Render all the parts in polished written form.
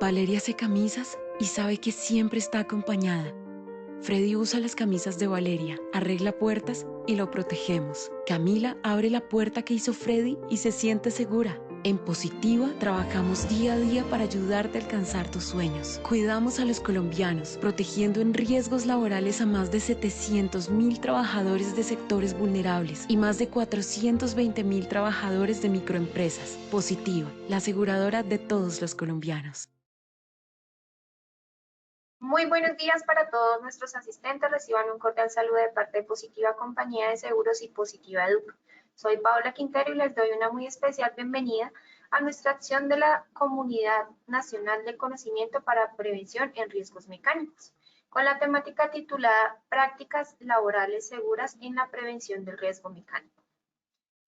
Valeria hace camisas y sabe que siempre está acompañada. Freddy usa las camisas de Valeria, arregla puertas y lo protegemos. Camila abre la puerta que hizo Freddy y se siente segura. En Positiva trabajamos día a día para ayudarte a alcanzar tus sueños. Cuidamos a los colombianos, protegiendo en riesgos laborales a más de 700.000 trabajadores de sectores vulnerables y más de 420.000 trabajadores de microempresas. Positiva, la aseguradora de todos los colombianos. Muy buenos días para todos nuestros asistentes. Reciban un cordial saludo de parte de Positiva Compañía de Seguros y Positiva Educa. Soy Paola Quintero y les doy una muy especial bienvenida a nuestra acción de la Comunidad Nacional de Conocimiento para Prevención en Riesgos Mecánicos, con la temática titulada Prácticas Laborales Seguras en la Prevención del Riesgo Mecánico.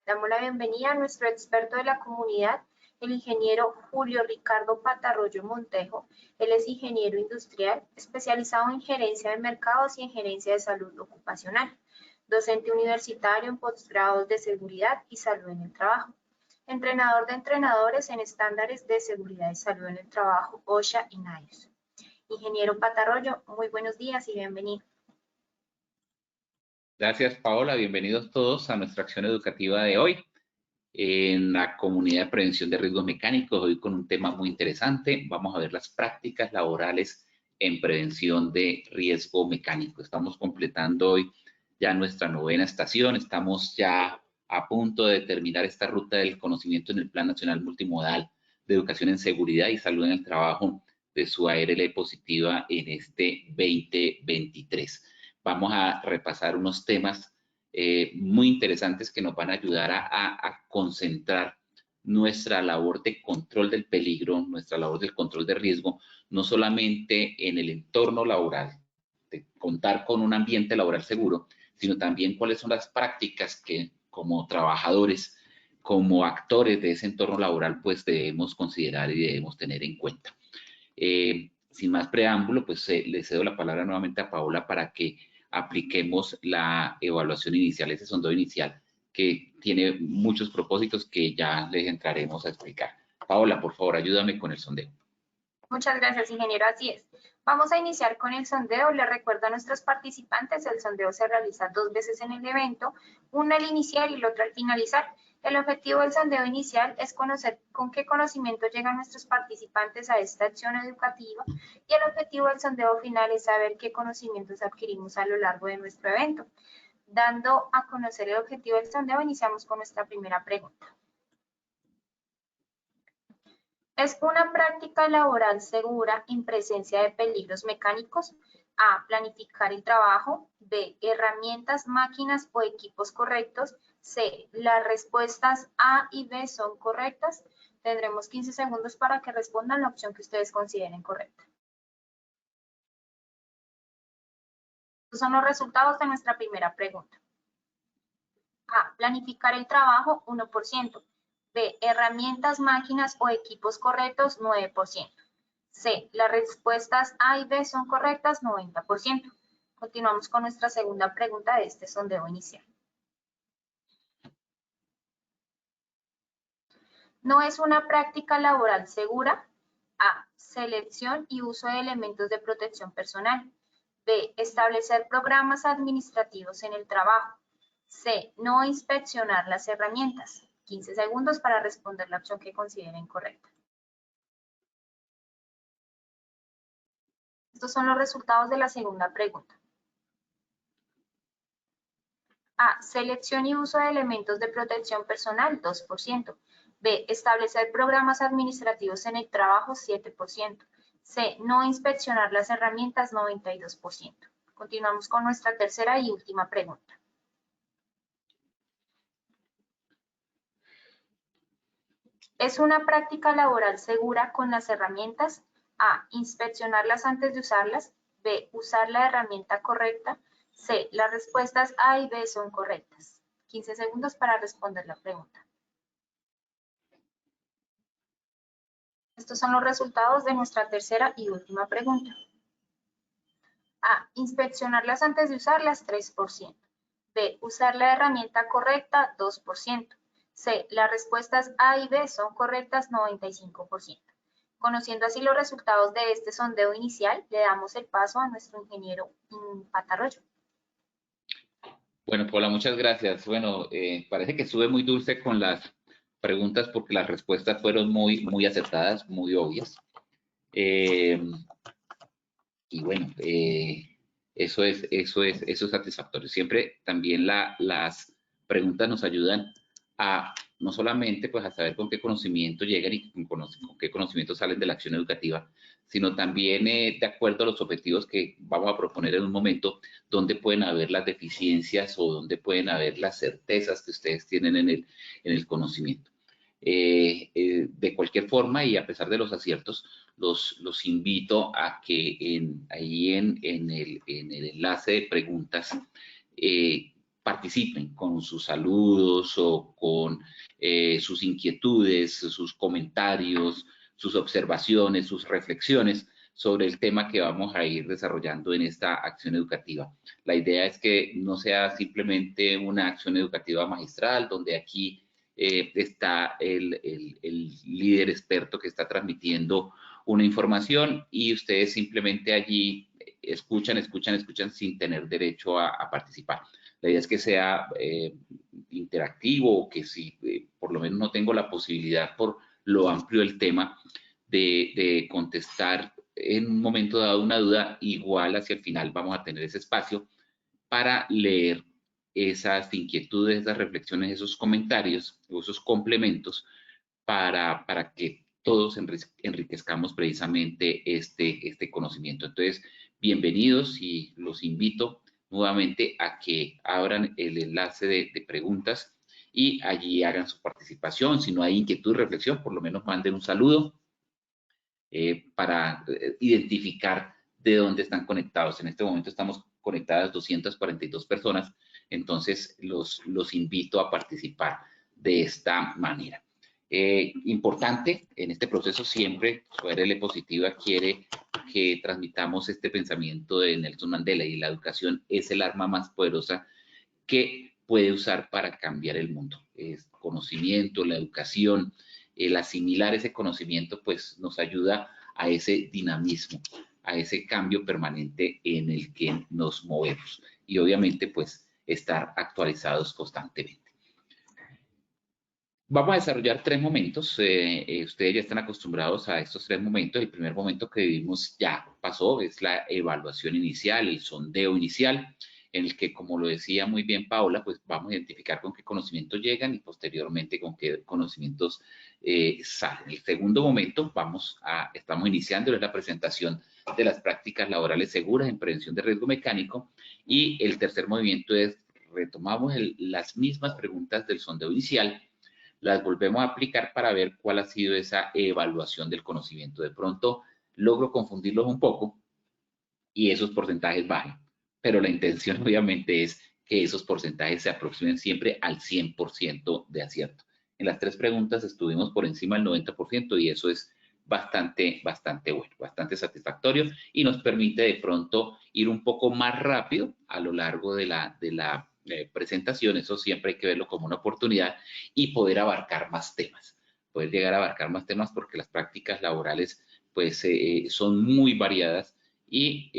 Damos la bienvenida a nuestro experto de la comunidad, el ingeniero Julio Ricardo Patarroyo Montejo. Él es ingeniero industrial, especializado en gerencia de mercados y en gerencia de salud ocupacional, docente universitario en posgrados de seguridad y salud en el trabajo, entrenador de entrenadores en estándares de seguridad y salud en el trabajo, OSHA y NIOSH. Ingeniero Patarroyo, muy buenos días y bienvenido. Gracias, Paola. Bienvenidos todos a nuestra acción educativa de hoy en la comunidad de prevención de riesgos mecánicos. Hoy con un tema muy interesante. Vamos a ver las prácticas laborales en prevención de riesgo mecánico. Estamos completando hoy ya nuestra 9ª estación. Estamos ya a punto de terminar esta ruta del conocimiento en el Plan Nacional Multimodal de Educación en Seguridad y Salud en el Trabajo de su ARL Positiva en este 2023. Vamos a repasar unos temas muy interesantes que nos van a ayudar a concentrar nuestra labor de control del peligro, nuestra labor del control de riesgo, no solamente en el entorno laboral, de contar con un ambiente laboral seguro, sino también cuáles son las prácticas que como trabajadores, como actores de ese entorno laboral, pues debemos considerar y debemos tener en cuenta. Sin más preámbulo, pues le cedo la palabra nuevamente a Paola para que apliquemos la evaluación inicial, ese sondeo inicial que tiene muchos propósitos que ya les entraremos a explicar. Paola, por favor, ayúdame con el sondeo. Muchas gracias, ingeniero. Así es. Vamos a iniciar con el sondeo. Les recuerdo a nuestros participantes, el sondeo se realiza 2 veces en el evento, una al iniciar y la otra al finalizar. El objetivo del sondeo inicial es conocer con qué conocimiento llegan nuestros participantes a esta acción educativa y el objetivo del sondeo final es saber qué conocimientos adquirimos a lo largo de nuestro evento. Dando a conocer el objetivo del sondeo, iniciamos con nuestra primera pregunta. ¿Es una práctica laboral segura en presencia de peligros mecánicos? A. Planificar el trabajo. B. Herramientas, máquinas o equipos correctos. C. Las respuestas A y B son correctas. Tendremos 15 segundos para que respondan la opción que ustedes consideren correcta. Estos son los resultados de nuestra primera pregunta. A. Planificar el trabajo, 1%. B. Herramientas, máquinas o equipos correctos, 9%. C. Las respuestas A y B son correctas, 90%. Continuamos con nuestra segunda pregunta de este sondeo inicial. ¿No es una práctica laboral segura? A. Selección y uso de elementos de protección personal. B. Establecer programas administrativos en el trabajo. C. No inspeccionar las herramientas. 15 segundos para responder la opción que consideren correcta. Estos son los resultados de la segunda pregunta. A. Selección y uso de elementos de protección personal, 2%. B. Establecer programas administrativos en el trabajo, 7%. C. No inspeccionar las herramientas, 92%. Continuamos con nuestra tercera y última pregunta. ¿Es una práctica laboral segura con las herramientas? A. Inspeccionarlas antes de usarlas. B. Usar la herramienta correcta. C. Las respuestas A y B son correctas. 15 segundos para responder la pregunta. Estos son los resultados de nuestra tercera y última pregunta. A. Inspeccionarlas antes de usarlas, 3%. B. Usar la herramienta correcta, 2%. C. Las respuestas A y B son correctas, 95%. Conociendo así los resultados de este sondeo inicial, le damos el paso a nuestro ingeniero Patarroyo. Bueno, Paula, muchas gracias. Bueno, parece que sube muy dulce con las preguntas porque las respuestas fueron muy acertadas, muy obvias. Y bueno, eso es satisfactorio. Siempre también las preguntas nos ayudan a no solamente pues a saber con qué conocimiento llegan y con qué conocimiento salen de la acción educativa, sino también de acuerdo a los objetivos que vamos a proponer en un momento, dónde pueden haber las deficiencias o dónde pueden haber las certezas que ustedes tienen en el conocimiento. De cualquier forma, y a pesar de los aciertos, los invito a que ahí en el enlace de preguntas participen con sus saludos o con sus inquietudes, sus comentarios, sus observaciones, sus reflexiones sobre el tema que vamos a ir desarrollando en esta acción educativa. La idea es que no sea simplemente una acción educativa magistral, donde aquí está el líder experto que está transmitiendo una información y ustedes simplemente allí escuchan sin tener derecho a participar. La idea es que sea interactivo, que si por lo menos no tengo la posibilidad por lo amplio del tema de contestar en un momento dado una duda, igual hacia el final vamos a tener ese espacio para leer esas inquietudes, esas reflexiones, esos comentarios, esos complementos para que todos enriquezcamos precisamente este conocimiento. Entonces, bienvenidos y los invito nuevamente a que abran el enlace de preguntas y allí hagan su participación. Si no hay inquietud y reflexión, por lo menos manden un saludo para identificar de dónde están conectados. En este momento estamos conectadas 242 personas, entonces los invito a participar de esta manera. Importante en este proceso siempre, su ARL Positiva quiere que transmitamos este pensamiento de Nelson Mandela, y la educación es el arma más poderosa que puede usar para cambiar el mundo. Es conocimiento, la educación, el asimilar ese conocimiento pues nos ayuda a ese dinamismo, a ese cambio permanente en el que nos movemos y obviamente pues estar actualizados constantemente. Vamos a desarrollar 3 momentos. Ustedes ya están acostumbrados a estos 3 momentos. El primer momento que vivimos ya pasó, es la evaluación inicial, el sondeo inicial, en el que, como lo decía muy bien Paula, pues vamos a identificar con qué conocimientos llegan y posteriormente con qué conocimientos salen. El segundo momento, estamos iniciando, es la presentación de las prácticas laborales seguras en prevención de riesgo mecánico, y el tercer movimiento es, retomamos las mismas preguntas del sondeo inicial, las volvemos a aplicar para ver cuál ha sido esa evaluación del conocimiento. De pronto logro confundirlos un poco y esos porcentajes bajan, pero la intención obviamente es que esos porcentajes se aproximen siempre al 100% de acierto. En las 3 preguntas estuvimos por encima del 90% y eso es bastante bueno, bastante satisfactorio, y nos permite de pronto ir un poco más rápido a lo largo de la presentación. Eso siempre hay que verlo como una oportunidad y poder abarcar más temas, poder llegar a abarcar más temas, porque las prácticas laborales pues son muy variadas y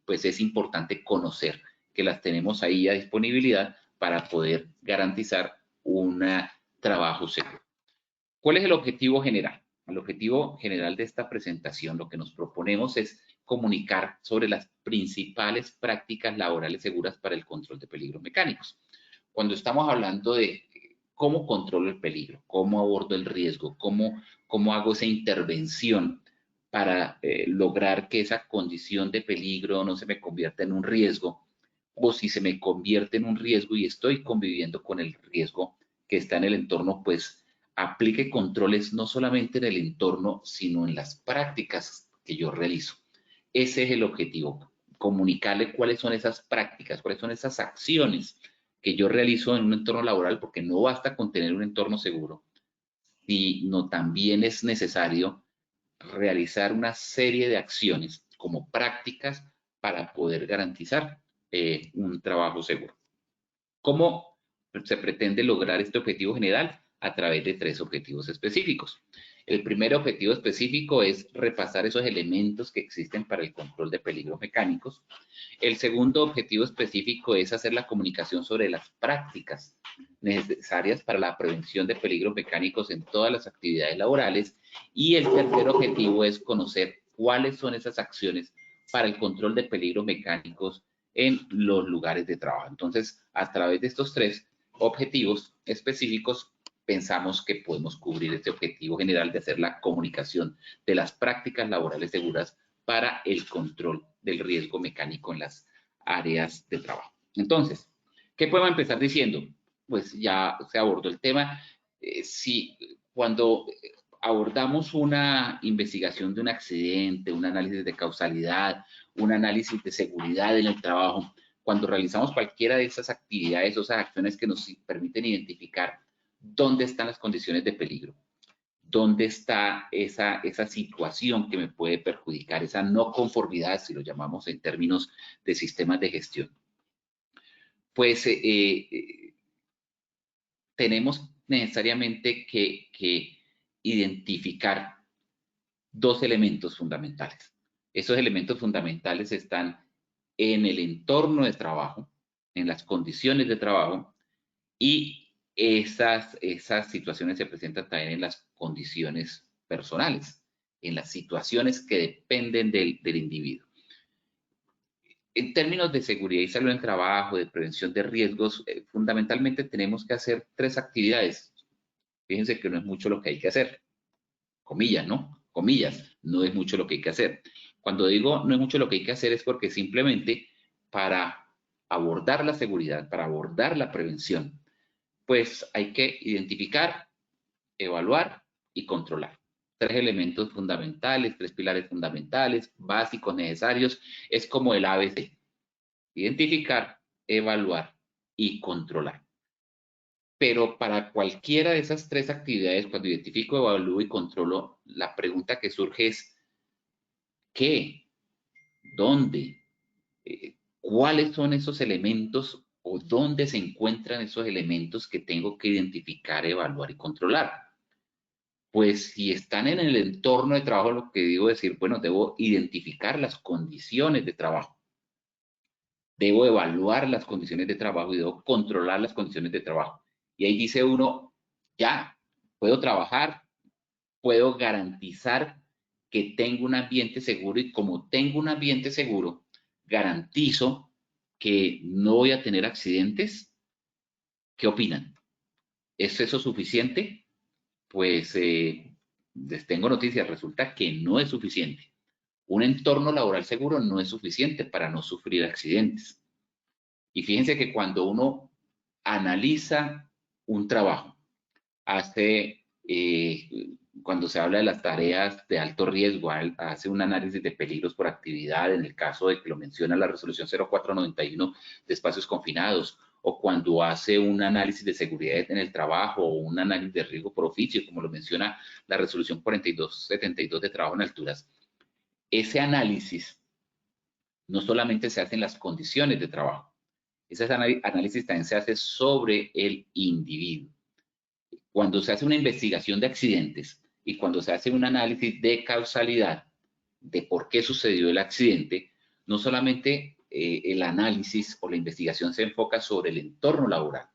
pues es importante conocer que las tenemos ahí a disponibilidad para poder garantizar un trabajo seguro. ¿Cuál es el objetivo general? El objetivo general de esta presentación, lo que nos proponemos es comunicar sobre las principales prácticas laborales seguras para el control de peligros mecánicos. Cuando estamos hablando de cómo controlo el peligro, cómo abordo el riesgo, cómo hago esa intervención para lograr que esa condición de peligro no se me convierta en un riesgo, o si se me convierte en un riesgo y estoy conviviendo con el riesgo que está en el entorno, pues aplique controles no solamente en el entorno, sino en las prácticas que yo realizo. Ese es el objetivo, comunicarle cuáles son esas prácticas, cuáles son esas acciones que yo realizo en un entorno laboral, porque no basta con tener un entorno seguro, sino también es necesario realizar una serie de acciones como prácticas para poder garantizar un trabajo seguro. ¿Cómo se pretende lograr este objetivo general? A través de 3 objetivos específicos. El primer objetivo específico es repasar esos elementos que existen para el control de peligros mecánicos. El segundo objetivo específico es hacer la comunicación sobre las prácticas necesarias para la prevención de peligros mecánicos en todas las actividades laborales. Y el tercer objetivo es conocer cuáles son esas acciones para el control de peligros mecánicos en los lugares de trabajo. Entonces, a través de estos tres objetivos específicos, pensamos que podemos cubrir este objetivo general de hacer la comunicación de las prácticas laborales seguras para el control del riesgo mecánico en las áreas de trabajo. Entonces, ¿qué podemos empezar diciendo? Pues ya se abordó el tema. Si cuando abordamos una investigación de un accidente, un análisis de causalidad, un análisis de seguridad en el trabajo, cuando realizamos cualquiera de esas actividades o esas acciones que nos permiten identificar dónde están las condiciones de peligro, dónde está esa situación que me puede perjudicar, esa no conformidad, si lo llamamos en términos de sistemas de gestión. Pues tenemos necesariamente que identificar dos elementos fundamentales. Esos elementos fundamentales están en el entorno de trabajo, en las condiciones de trabajo, y esas situaciones se presentan también en las condiciones personales, en las situaciones que dependen del individuo. En términos de seguridad y salud en el trabajo, de prevención de riesgos, fundamentalmente tenemos que hacer tres actividades. Fíjense que no es mucho lo que hay que hacer. Comillas, ¿no? Comillas, no es mucho lo que hay que hacer. Cuando digo no es mucho lo que hay que hacer es porque simplemente para abordar la seguridad, para abordar la prevención, pues hay que identificar, evaluar y controlar. Tres elementos fundamentales, tres pilares fundamentales, básicos, necesarios. Es como el ABC. Identificar, evaluar y controlar. Pero para cualquiera de esas tres actividades, cuando identifico, evalúo y controlo, la pregunta que surge es ¿qué? ¿Dónde? ¿Cuáles son esos elementos o dónde se encuentran esos elementos que tengo que identificar, evaluar y controlar? Pues si están en el entorno de trabajo, lo que digo es decir, bueno, debo identificar las condiciones de trabajo. Debo evaluar las condiciones de trabajo y debo controlar las condiciones de trabajo. Y ahí dice uno, ya, puedo trabajar, puedo garantizar que tengo un ambiente seguro y como tengo un ambiente seguro, garantizo que no voy a tener accidentes. ¿Qué opinan? ¿Es eso suficiente? Pues les tengo noticias, resulta que no es suficiente. Un entorno laboral seguro no es suficiente para no sufrir accidentes. Y fíjense que cuando uno analiza un trabajo, cuando se habla de las tareas de alto riesgo, hace un análisis de peligros por actividad, en el caso de que lo menciona la resolución 0491 de espacios confinados, o cuando hace un análisis de seguridad en el trabajo o un análisis de riesgo por oficio, como lo menciona la resolución 4272 de trabajo en alturas. Ese análisis no solamente se hace en las condiciones de trabajo, ese análisis también se hace sobre el individuo. Cuando se hace una investigación de accidentes y cuando se hace un análisis de causalidad de por qué sucedió el accidente, no solamente el análisis o la investigación se enfoca sobre el entorno laboral,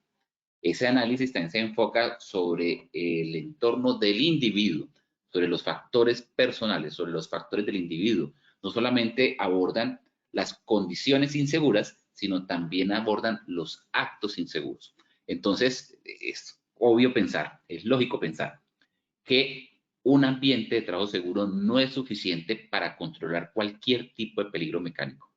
ese análisis también se enfoca sobre el entorno del individuo, sobre los factores personales, sobre los factores del individuo. No solamente abordan las condiciones inseguras, sino también abordan los actos inseguros. Entonces, es obvio pensar, es lógico pensar que un ambiente de trabajo seguro no es suficiente para controlar cualquier tipo de peligro mecánico.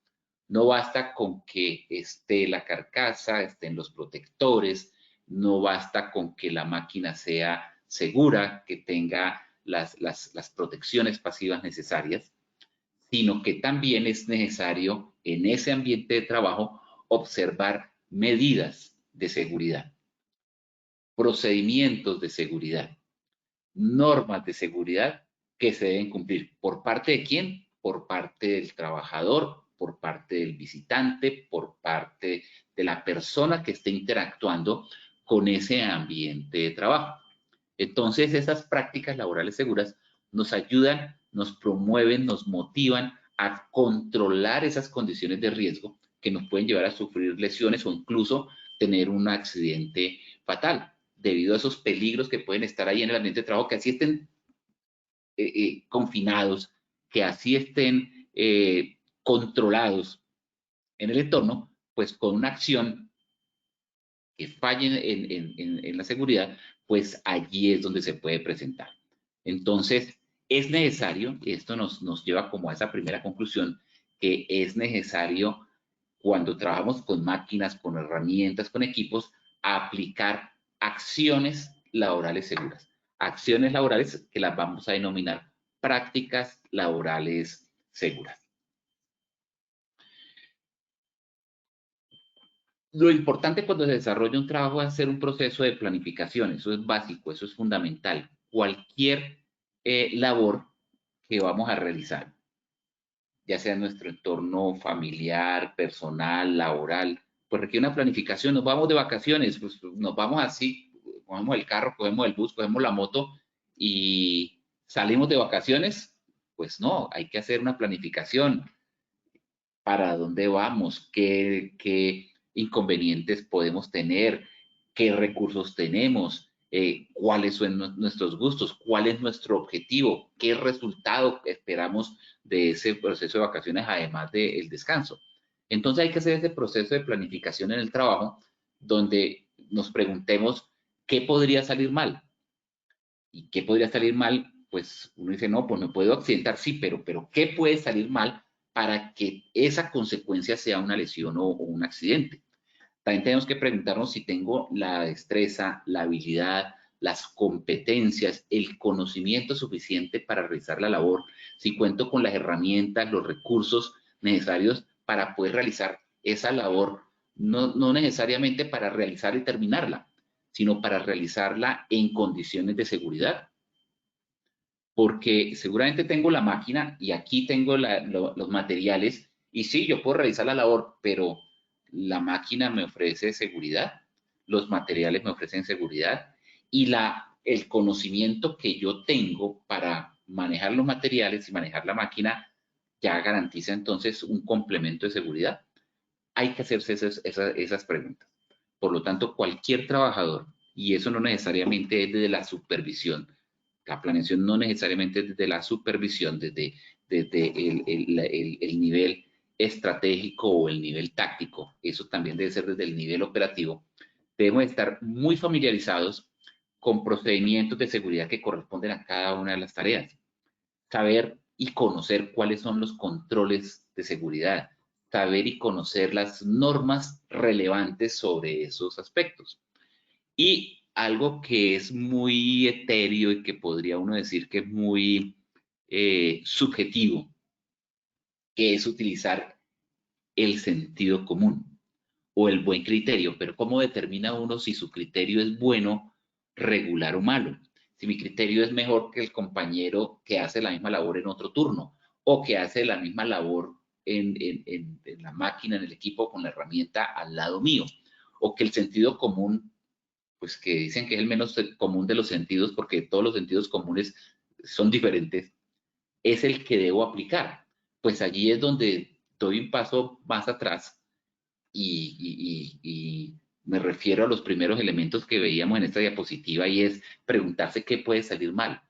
No basta con que esté la carcasa, estén los protectores, no basta con que la máquina sea segura, que tenga las protecciones pasivas necesarias, sino que también es necesario en ese ambiente de trabajo observar medidas de seguridad, procedimientos de seguridad, normas de seguridad que se deben cumplir. ¿Por parte de quién? Por parte del trabajador, por parte del visitante, por parte de la persona que esté interactuando con ese ambiente de trabajo. Entonces, esas prácticas laborales seguras nos ayudan, nos promueven, nos motivan a controlar esas condiciones de riesgo que nos pueden llevar a sufrir lesiones o incluso tener un accidente fatal debido a esos peligros que pueden estar ahí en el ambiente de trabajo, que así estén confinados, que así estén controlados en el entorno, pues con una acción que falle en la seguridad, pues allí es donde se puede presentar. Entonces, es necesario, y esto nos lleva como a esa primera conclusión, que es necesario cuando trabajamos con máquinas, con herramientas, con equipos, aplicar acciones laborales seguras. Acciones laborales que las vamos a denominar prácticas laborales seguras. Lo importante cuando se desarrolla un trabajo es hacer un proceso de planificación. Eso es básico, eso es fundamental. Cualquier labor que vamos a realizar, ya sea en nuestro entorno familiar, personal, laboral, pues requiere una planificación. Nos vamos de vacaciones, pues nos vamos así, cogemos el carro, cogemos el bus, cogemos la moto y salimos de vacaciones. Pues no, hay que hacer una planificación. ¿Para dónde vamos? ¿Qué inconvenientes podemos tener? ¿Qué recursos tenemos? ¿Cuáles son nuestros gustos? ¿Cuál es nuestro objetivo? ¿Qué resultado esperamos de ese proceso de vacaciones además del descanso? Entonces hay que hacer ese proceso de planificación en el trabajo donde nos preguntemos qué podría salir mal. ¿Y qué podría salir mal? Pues uno dice, no, pues me puedo accidentar, sí, pero ¿qué puede salir mal para que esa consecuencia sea una lesión o un accidente? También tenemos que preguntarnos si tengo la destreza, la habilidad, las competencias, el conocimiento suficiente para realizar la labor, si cuento con las herramientas, los recursos necesarios para poder realizar esa labor, no necesariamente para realizar y terminarla, sino para realizarla en condiciones de seguridad. Porque seguramente tengo la máquina y aquí tengo los materiales y sí, yo puedo realizar la labor, pero la máquina me ofrece seguridad, los materiales me ofrecen seguridad y el conocimiento que yo tengo para manejar los materiales y manejar la máquina ya garantiza entonces un complemento de seguridad. Hay que hacerse esas preguntas. Por lo tanto, cualquier trabajador, y eso no necesariamente es desde la supervisión, la planeación no necesariamente es desde la supervisión, desde el nivel estratégico o el nivel táctico, eso también debe ser desde el nivel operativo, debemos estar muy familiarizados con procedimientos de seguridad que corresponden a cada una de las tareas, saber y conocer cuáles son los controles de seguridad, saber y conocer las normas relevantes sobre esos aspectos. Y algo que es muy etéreo y que podría uno decir que es muy subjetivo, que es utilizar el sentido común o el buen criterio. Pero ¿cómo determina uno si su criterio es bueno, regular o malo? Si mi criterio es mejor que el compañero que hace la misma labor en otro turno o que hace la misma labor en la máquina, en el equipo, con la herramienta al lado mío, o que el sentido común, pues que dicen que es el menos común de los sentidos porque todos los sentidos comunes son diferentes, es el que debo aplicar. Pues allí es donde doy un paso más atrás y me refiero a los primeros elementos que veíamos en esta diapositiva y es preguntarse qué puede salir mal.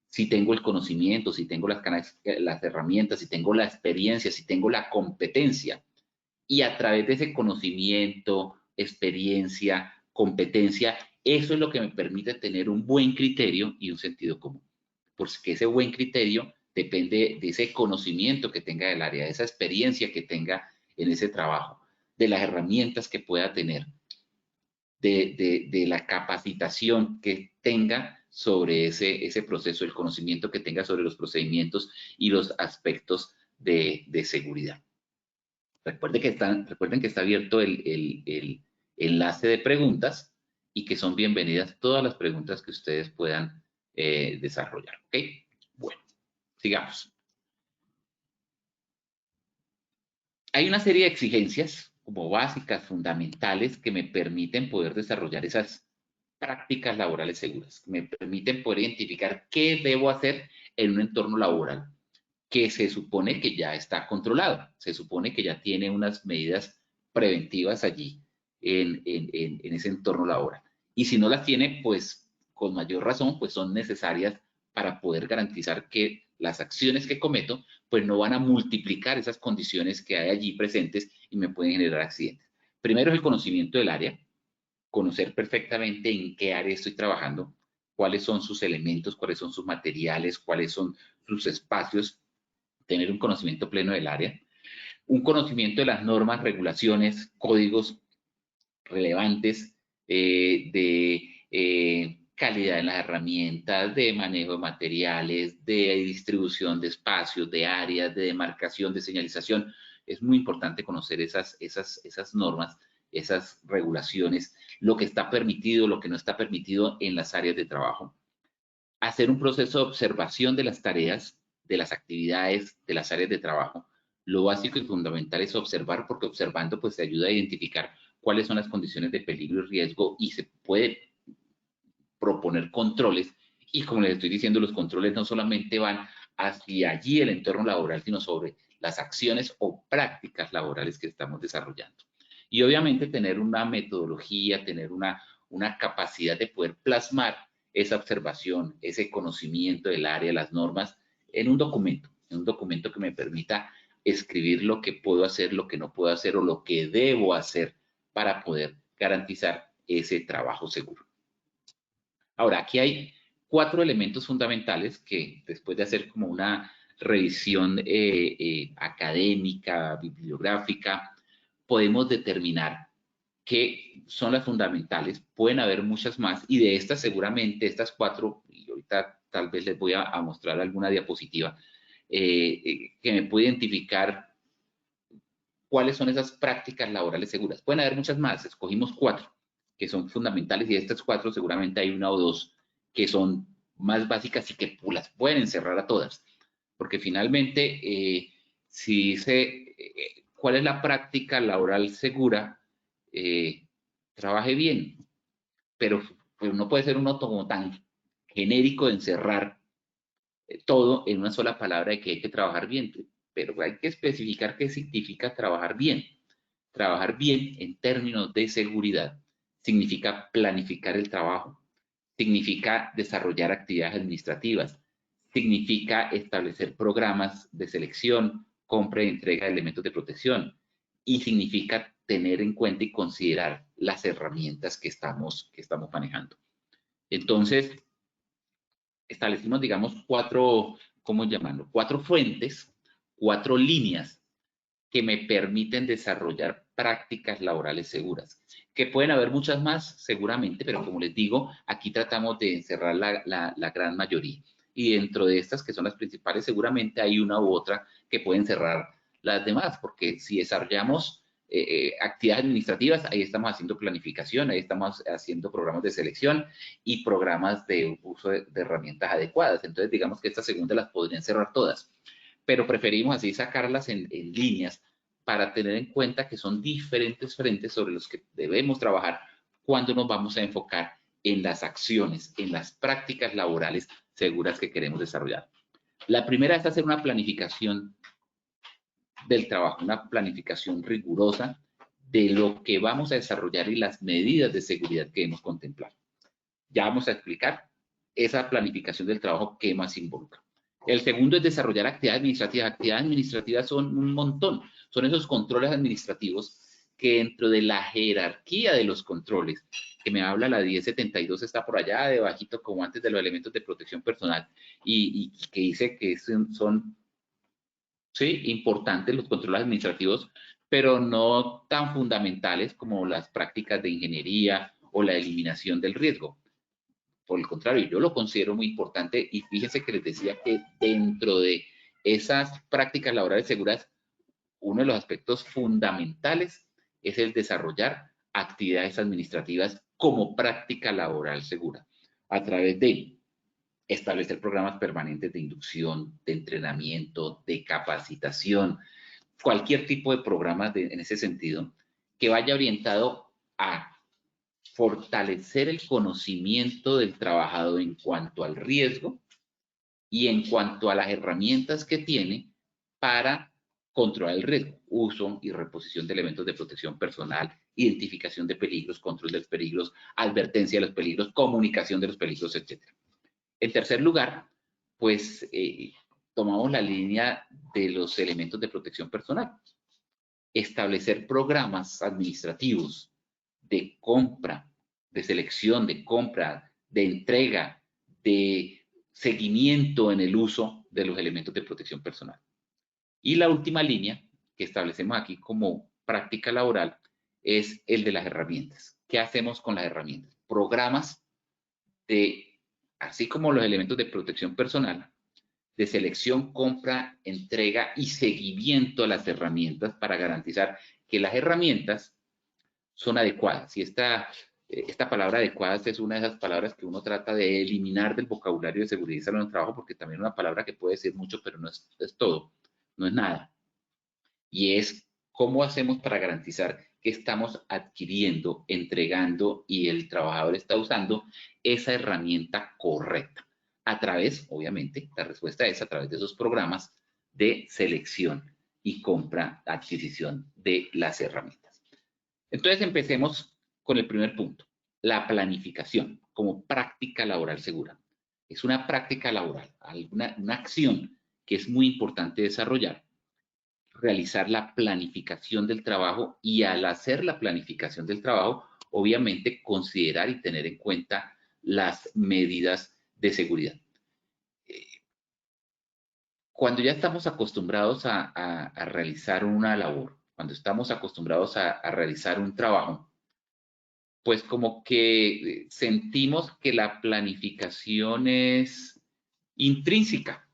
Si tengo el conocimiento, si tengo las herramientas, si tengo la experiencia, si tengo la competencia. Y a través de ese conocimiento, experiencia, competencia, eso es lo que me permite tener un buen criterio y un sentido común. Porque ese buen criterio depende de ese conocimiento que tenga del área, de esa experiencia que tenga en ese trabajo, de las herramientas que pueda tener, de la capacitación que tenga sobre ese proceso, el conocimiento que tenga sobre los procedimientos y los aspectos de seguridad. Recuerden que está abierto el enlace de preguntas y que son bienvenidas todas las preguntas que ustedes puedan desarrollar. ¿Ok? Bueno, sigamos. Hay una serie de exigencias como básicas, fundamentales, que me permiten poder desarrollar esas prácticas laborales seguras. Me permiten poder identificar qué debo hacer en un entorno laboral que se supone que ya está controlado, se supone que ya tiene unas medidas preventivas allí en ese entorno laboral. Y si no las tiene, pues con mayor razón, pues son necesarias para poder garantizar que las acciones que cometo, pues no van a multiplicar esas condiciones que hay allí presentes y me pueden generar accidentes. Primero es el conocimiento del área, conocer perfectamente en qué área estoy trabajando, cuáles son sus elementos, cuáles son sus materiales, cuáles son sus espacios, tener un conocimiento pleno del área, un conocimiento de las normas, regulaciones, códigos relevantes de calidad en las herramientas, de manejo de materiales, de distribución de espacios, de áreas, de demarcación, de señalización. Es muy importante conocer esas normas, esas regulaciones, lo que está permitido, lo que no está permitido en las áreas de trabajo. Hacer un proceso de observación de las tareas, de las actividades, de las áreas de trabajo. Lo básico y fundamental es observar, porque observando pues te ayuda a identificar cuáles son las condiciones de peligro y riesgo y se puede proponer controles. Y como les estoy diciendo, los controles no solamente van hacia allí el entorno laboral, sino sobre las acciones o prácticas laborales que estamos desarrollando. Y obviamente tener una metodología, tener una capacidad de poder plasmar esa observación, ese conocimiento del área, las normas, en un documento que me permita escribir lo que puedo hacer, lo que no puedo hacer o lo que debo hacer para poder garantizar ese trabajo seguro. Ahora, aquí hay 4 elementos fundamentales que después de hacer como una revisión académica, bibliográfica, podemos determinar que son las fundamentales. Pueden haber muchas más y de estas seguramente, estas 4, y ahorita tal vez les voy a mostrar alguna diapositiva, que me puede identificar cuáles son esas prácticas laborales seguras. Pueden haber muchas más, escogimos 4 que son fundamentales y de estas 4 seguramente hay una o dos que son más básicas y que las pueden encerrar a todas. Porque finalmente, si dice cuál es la práctica laboral segura, trabaje bien, pero no puede ser uno como tan genérico de encerrar todo en una sola palabra de que hay que trabajar bien, pero hay que especificar qué significa trabajar bien. Trabajar bien en términos de seguridad significa planificar el trabajo, significa desarrollar actividades administrativas, significa establecer programas de selección, compra y entrega de elementos de protección y significa tener en cuenta y considerar las herramientas que estamos manejando. Entonces, establecimos, digamos, 4, ¿cómo llamarlo? 4 fuentes, 4 líneas que me permiten desarrollar prácticas laborales seguras. Que pueden haber muchas más, seguramente, pero como les digo, aquí tratamos de encerrar la gran mayoría. Y dentro de estas, que son las principales, seguramente hay una u otra que pueden cerrar las demás, porque si desarrollamos actividades administrativas, ahí estamos haciendo planificación, ahí estamos haciendo programas de selección y programas de uso de herramientas adecuadas. Entonces, digamos que estas segundas las podrían cerrar todas, pero preferimos así sacarlas en líneas para tener en cuenta que son diferentes frentes sobre los que debemos trabajar cuando nos vamos a enfocar en las acciones, en las prácticas laborales seguras que queremos desarrollar. La primera es hacer una planificación del trabajo, una planificación rigurosa de lo que vamos a desarrollar y las medidas de seguridad que debemos contemplar. Ya vamos a explicar esa planificación del trabajo que más involucra. El segundo es desarrollar actividades administrativas. Actividades administrativas son un montón. Son esos controles administrativos que dentro de la jerarquía de los controles, que me habla la 1072, está por allá debajito como antes de los elementos de protección personal y que dice que son sí, importantes los controles administrativos, pero no tan fundamentales como las prácticas de ingeniería o la eliminación del riesgo. Por el contrario, yo lo considero muy importante y fíjense que les decía que dentro de esas prácticas laborales seguras, uno de los aspectos fundamentales es el desarrollar actividades administrativas como práctica laboral segura, a través de establecer programas permanentes de inducción, de entrenamiento, de capacitación, cualquier tipo de programa en ese sentido que vaya orientado a fortalecer el conocimiento del trabajador en cuanto al riesgo y en cuanto a las herramientas que tiene para controlar el riesgo, uso y reposición de elementos de protección personal, identificación de peligros, control de los peligros, advertencia de los peligros, comunicación de los peligros, etc. En tercer lugar, pues tomamos la línea de los elementos de protección personal. Establecer programas administrativos de compra, de selección, de compra, de entrega, de seguimiento en el uso de los elementos de protección personal. Y la última línea que establecemos aquí como práctica laboral es el de las herramientas. ¿Qué hacemos con las herramientas? Programas de, así como los elementos de protección personal, de selección, compra, entrega y seguimiento a las herramientas para garantizar que las herramientas son adecuadas. Y esta palabra adecuadas es una de esas palabras que uno trata de eliminar del vocabulario de seguridad y salud en el trabajo, porque también es una palabra que puede decir mucho, pero no es todo, no es nada. Y es cómo hacemos para garantizar que estamos adquiriendo, entregando y el trabajador está usando esa herramienta correcta. A través, obviamente, la respuesta es a través de esos programas de selección y compra, adquisición de las herramientas. Entonces empecemos con el primer punto, la planificación como práctica laboral segura. Es una práctica laboral, una acción que es muy importante desarrollar, realizar la planificación del trabajo y al hacer la planificación del trabajo, obviamente considerar y tener en cuenta las medidas de seguridad. Cuando ya estamos acostumbrados a realizar una labor, cuando estamos acostumbrados a realizar un trabajo, pues como que sentimos que la planificación es intrínseca.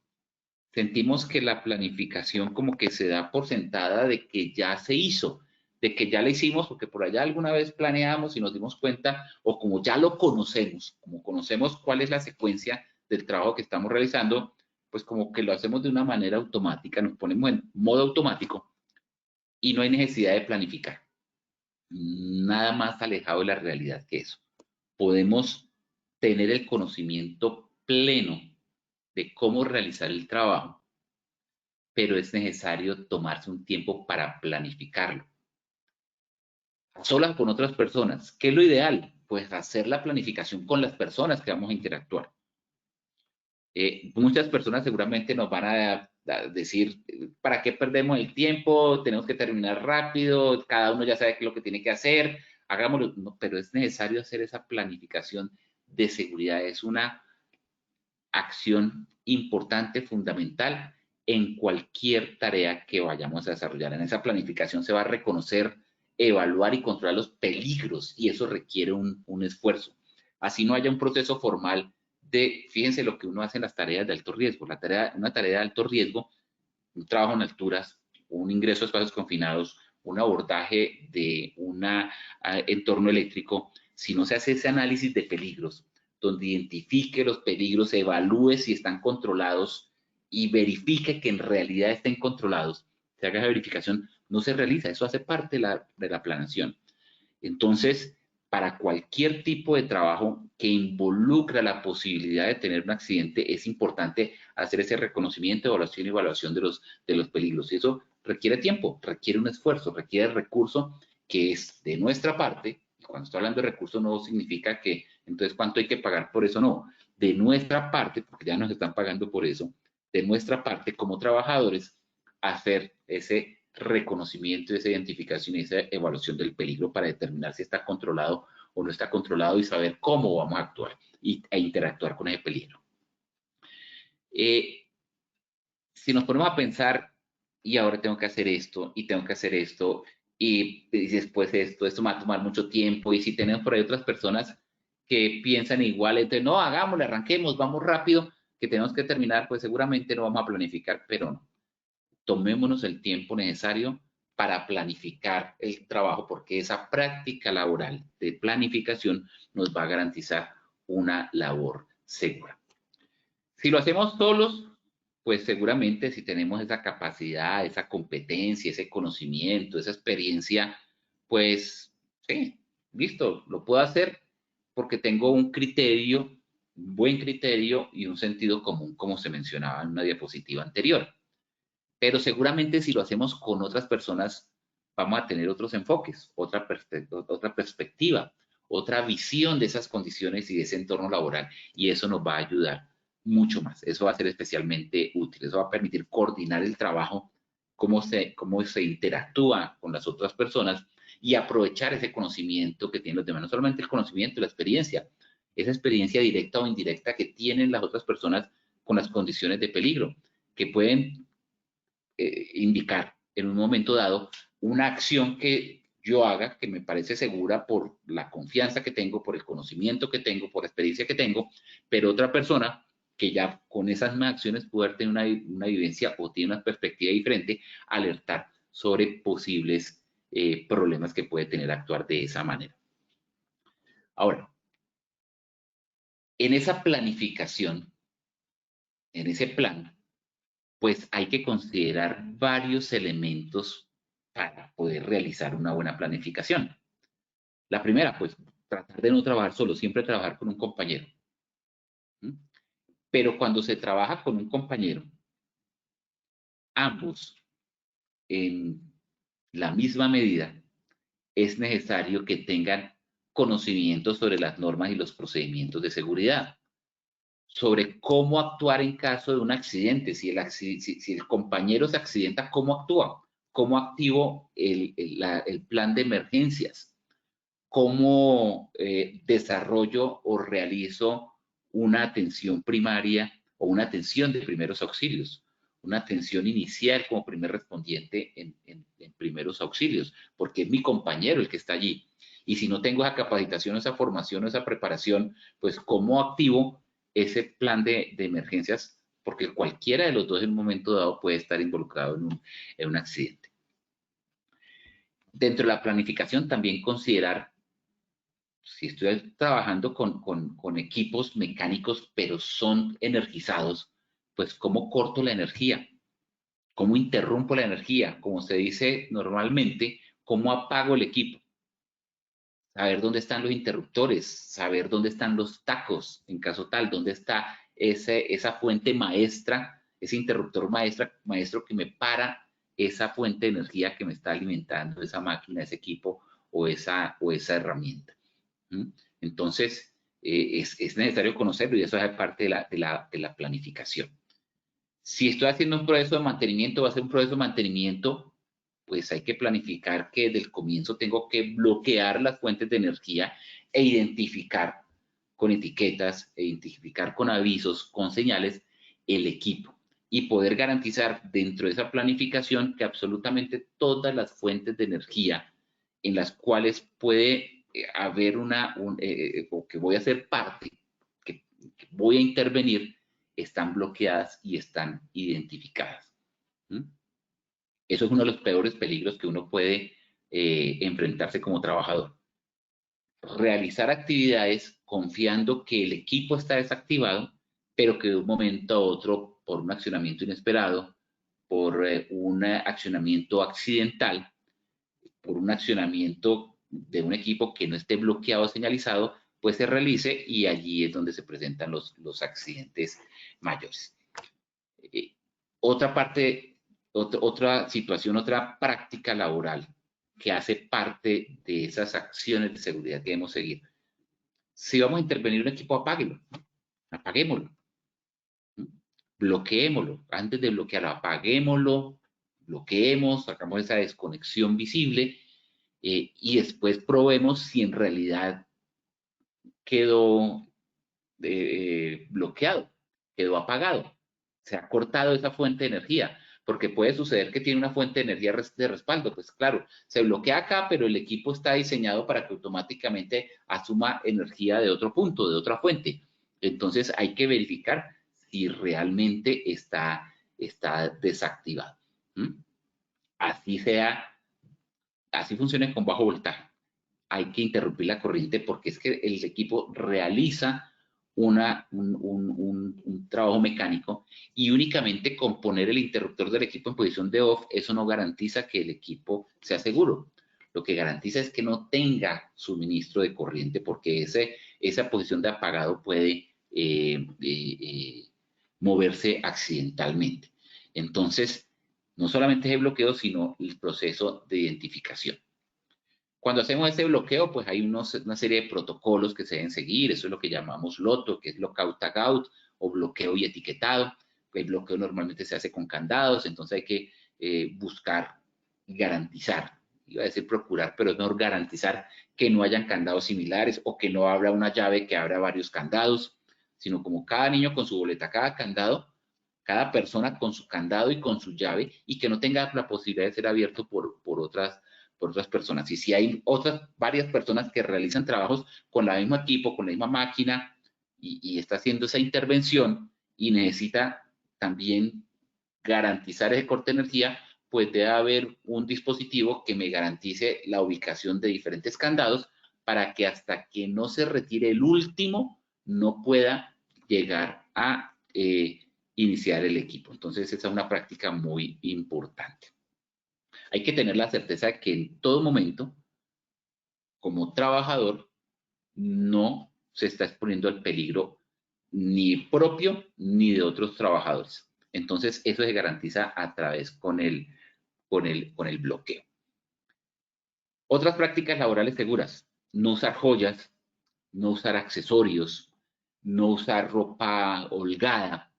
Sentimos que la planificación como que se da por sentada de que ya se hizo, de que ya la hicimos porque por allá alguna vez planeamos y nos dimos cuenta, o como ya lo conocemos, como conocemos cuál es la secuencia del trabajo que estamos realizando, pues como que lo hacemos de una manera automática, nos ponemos en modo automático y no hay necesidad de planificar. Nada más alejado de la realidad que eso. Podemos tener el conocimiento pleno de cómo realizar el trabajo, pero es necesario tomarse un tiempo para planificarlo. A solas con otras personas. ¿Qué es lo ideal? Pues hacer la planificación con las personas que vamos a interactuar. Muchas personas seguramente nos van a decir, ¿para qué perdemos el tiempo? Tenemos que terminar rápido, cada uno ya sabe qué es lo que tiene que hacer, hagámoslo. No, pero es necesario hacer esa planificación de seguridad. Es una acción importante, fundamental en cualquier tarea que vayamos a desarrollar. En esa planificación se va a reconocer, evaluar y controlar los peligros y eso requiere un esfuerzo. Así no haya un proceso formal de, fíjense lo que uno hace en las tareas de alto riesgo. Una tarea de alto riesgo, un trabajo en alturas, un ingreso a espacios confinados, un abordaje de un entorno eléctrico, si no se hace ese análisis de peligros, donde identifique los peligros, evalúe si están controlados y verifique que en realidad estén controlados, se haga esa verificación, no se realiza. Eso hace parte de la planeación. Entonces, para cualquier tipo de trabajo que involucra la posibilidad de tener un accidente, es importante hacer ese reconocimiento, evaluación y evaluación de los peligros. Y eso requiere tiempo, requiere un esfuerzo, requiere recurso que es de nuestra parte. Cuando estoy hablando de recursos no significa que entonces cuánto hay que pagar por eso, no. De nuestra parte, porque ya nos están pagando por eso, de nuestra parte como trabajadores, hacer ese reconocimiento, esa identificación y esa evaluación del peligro para determinar si está controlado o no está controlado y saber cómo vamos a actuar e interactuar con ese peligro. Si nos ponemos a pensar, y ahora tengo que hacer esto, y tengo que hacer esto, y después esto me va a tomar mucho tiempo, y si tenemos por ahí otras personas que piensan igual, entonces no, hagámosle, arranquemos, vamos rápido, que tenemos que terminar, pues seguramente no vamos a planificar, pero no. Tomémonos el tiempo necesario para planificar el trabajo, porque esa práctica laboral de planificación nos va a garantizar una labor segura. Si lo hacemos solos, pues seguramente si tenemos esa capacidad, esa competencia, ese conocimiento, esa experiencia, pues sí, listo, lo puedo hacer porque tengo un criterio, un buen criterio y un sentido común, como se mencionaba en una diapositiva anterior. Pero seguramente si lo hacemos con otras personas, vamos a tener otros enfoques, otra perspectiva, otra visión de esas condiciones y de ese entorno laboral, y eso nos va a ayudar mucho más. Eso va a ser especialmente útil. Eso va a permitir coordinar el trabajo, cómo se interactúa con las otras personas y aprovechar ese conocimiento que tienen los demás. No solamente el conocimiento, la experiencia, esa experiencia directa o indirecta que tienen las otras personas con las condiciones de peligro, que pueden indicar en un momento dado una acción que yo haga que me parece segura por la confianza que tengo, por el conocimiento que tengo, por la experiencia que tengo, pero otra persona que ya con esas mismas acciones puede tener una vivencia o tiene una perspectiva diferente, alertar sobre posibles problemas que puede tener actuar de esa manera. Ahora, en esa planificación, en ese plan, pues hay que considerar varios elementos para poder realizar una buena planificación. La primera, pues, tratar de no trabajar solo, siempre trabajar con un compañero. Pero cuando se trabaja con un compañero, ambos, en la misma medida, es necesario que tengan conocimiento sobre las normas y los procedimientos de seguridad, sobre cómo actuar en caso de un accidente. Si el compañero se accidenta, ¿cómo actúa? ¿Cómo activo el plan de emergencias? ¿Cómo desarrollo o realizo una atención primaria o una atención de primeros auxilios? Una atención inicial como primer respondiente en primeros auxilios, porque es mi compañero el que está allí. Y si no tengo esa capacitación, esa formación, esa preparación, pues ¿cómo activo ese plan de emergencias? Porque cualquiera de los dos en un momento dado puede estar involucrado en un accidente. Dentro de la planificación también considerar, si estoy trabajando con equipos mecánicos, pero son energizados, pues cómo corto la energía, cómo interrumpo la energía, como se dice normalmente, cómo apago el equipo. Saber dónde están los interruptores, saber dónde están los tacos, en caso tal, dónde está esa fuente maestra, ese interruptor maestro que me para esa fuente de energía que me está alimentando esa máquina, ese equipo o esa herramienta. Entonces, es necesario conocerlo y eso es parte de la planificación. Si estoy haciendo un proceso de mantenimiento, va a ser un proceso de mantenimiento, pues hay que planificar que desde el comienzo tengo que bloquear las fuentes de energía e identificar con etiquetas, e identificar con avisos, con señales, el equipo y poder garantizar dentro de esa planificación que absolutamente todas las fuentes de energía en las cuales puede haber o que voy a ser parte, que voy a intervenir, están bloqueadas y están identificadas. Eso es uno de los peores peligros que uno puede enfrentarse como trabajador. Realizar actividades confiando que el equipo está desactivado, pero que de un momento a otro, por un accionamiento inesperado, por un accionamiento accidental, por un accionamiento de un equipo que no esté bloqueado o señalizado, pues se realice y allí es donde se presentan los accidentes mayores. Otra situación, otra práctica laboral que hace parte de esas acciones de seguridad que debemos seguir. Si vamos a intervenir un equipo, apáguelo, apaguémoslo, bloqueémoslo. Antes de bloquearlo, apaguémoslo, bloqueemos, sacamos esa desconexión visible y después probemos si en realidad quedó bloqueado, quedó apagado, se ha cortado esa fuente de energía, porque puede suceder que tiene una fuente de energía de respaldo, pues claro, se bloquea acá, pero el equipo está diseñado para que automáticamente asuma energía de otro punto, de otra fuente. Entonces hay que verificar si realmente está desactivado. Así funcione con bajo voltaje. Hay que interrumpir la corriente porque es que el equipo realiza un trabajo mecánico y únicamente con poner el interruptor del equipo en posición de off, eso no garantiza que el equipo sea seguro. lo que garantiza es que no tenga suministro de corriente, porque esa posición de apagado puede moverse accidentalmente. Entonces, no solamente es el bloqueo, sino el proceso de identificación. Cuando hacemos ese bloqueo, pues hay una serie de protocolos que se deben seguir. Eso es lo que llamamos LOTO, que es Lockout Tagout, o bloqueo y etiquetado. El bloqueo normalmente se hace con candados, entonces hay que buscar y garantizar, iba a decir procurar, pero es mejor garantizar que no hayan candados similares o que no abra una llave que abra varios candados, sino como cada niño con su boleta, cada candado, cada persona con su candado y con su llave, y que no tenga la posibilidad de ser abierto por otras personas. Y si hay varias personas que realizan trabajos con el mismo equipo, con la misma máquina, y está haciendo esa intervención y necesita también garantizar ese corte de energía, pues debe haber un dispositivo que me garantice la ubicación de diferentes candados para que hasta que no se retire el último no pueda llegar a iniciar el equipo. Entonces esa es una práctica muy importante. Hay que tener la certeza de que en todo momento, como trabajador, no se está exponiendo al peligro ni propio ni de otros trabajadores. Entonces, eso se garantiza a través con el bloqueo. Otras prácticas laborales seguras: no usar joyas, no usar accesorios, no usar ropa holgada.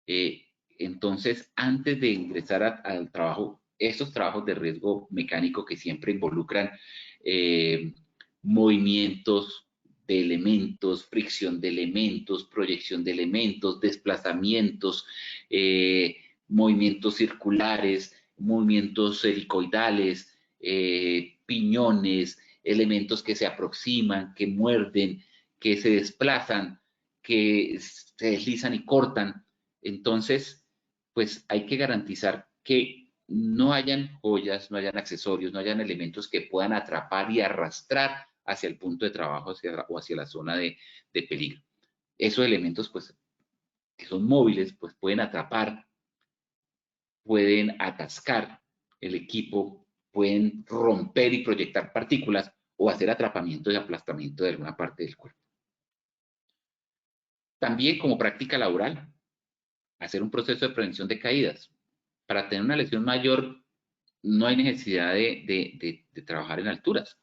Entonces, antes de ingresar al trabajo, estos trabajos de riesgo mecánico que siempre involucran movimientos de elementos, fricción de elementos, proyección de elementos, desplazamientos, movimientos circulares, movimientos helicoidales, piñones, elementos que se aproximan, que muerden, que se desplazan, que se deslizan y cortan. Entonces, pues hay que garantizar que no hayan joyas, no hayan accesorios, no hayan elementos que puedan atrapar y arrastrar hacia el punto de trabajo o hacia la zona de peligro. Esos elementos, pues, que son móviles, pues pueden atrapar, pueden atascar el equipo, pueden romper y proyectar partículas o hacer atrapamiento y aplastamiento de alguna parte del cuerpo. También, como práctica laboral, hacer un proceso de prevención de caídas. Para tener una lesión mayor no hay necesidad de trabajar en alturas.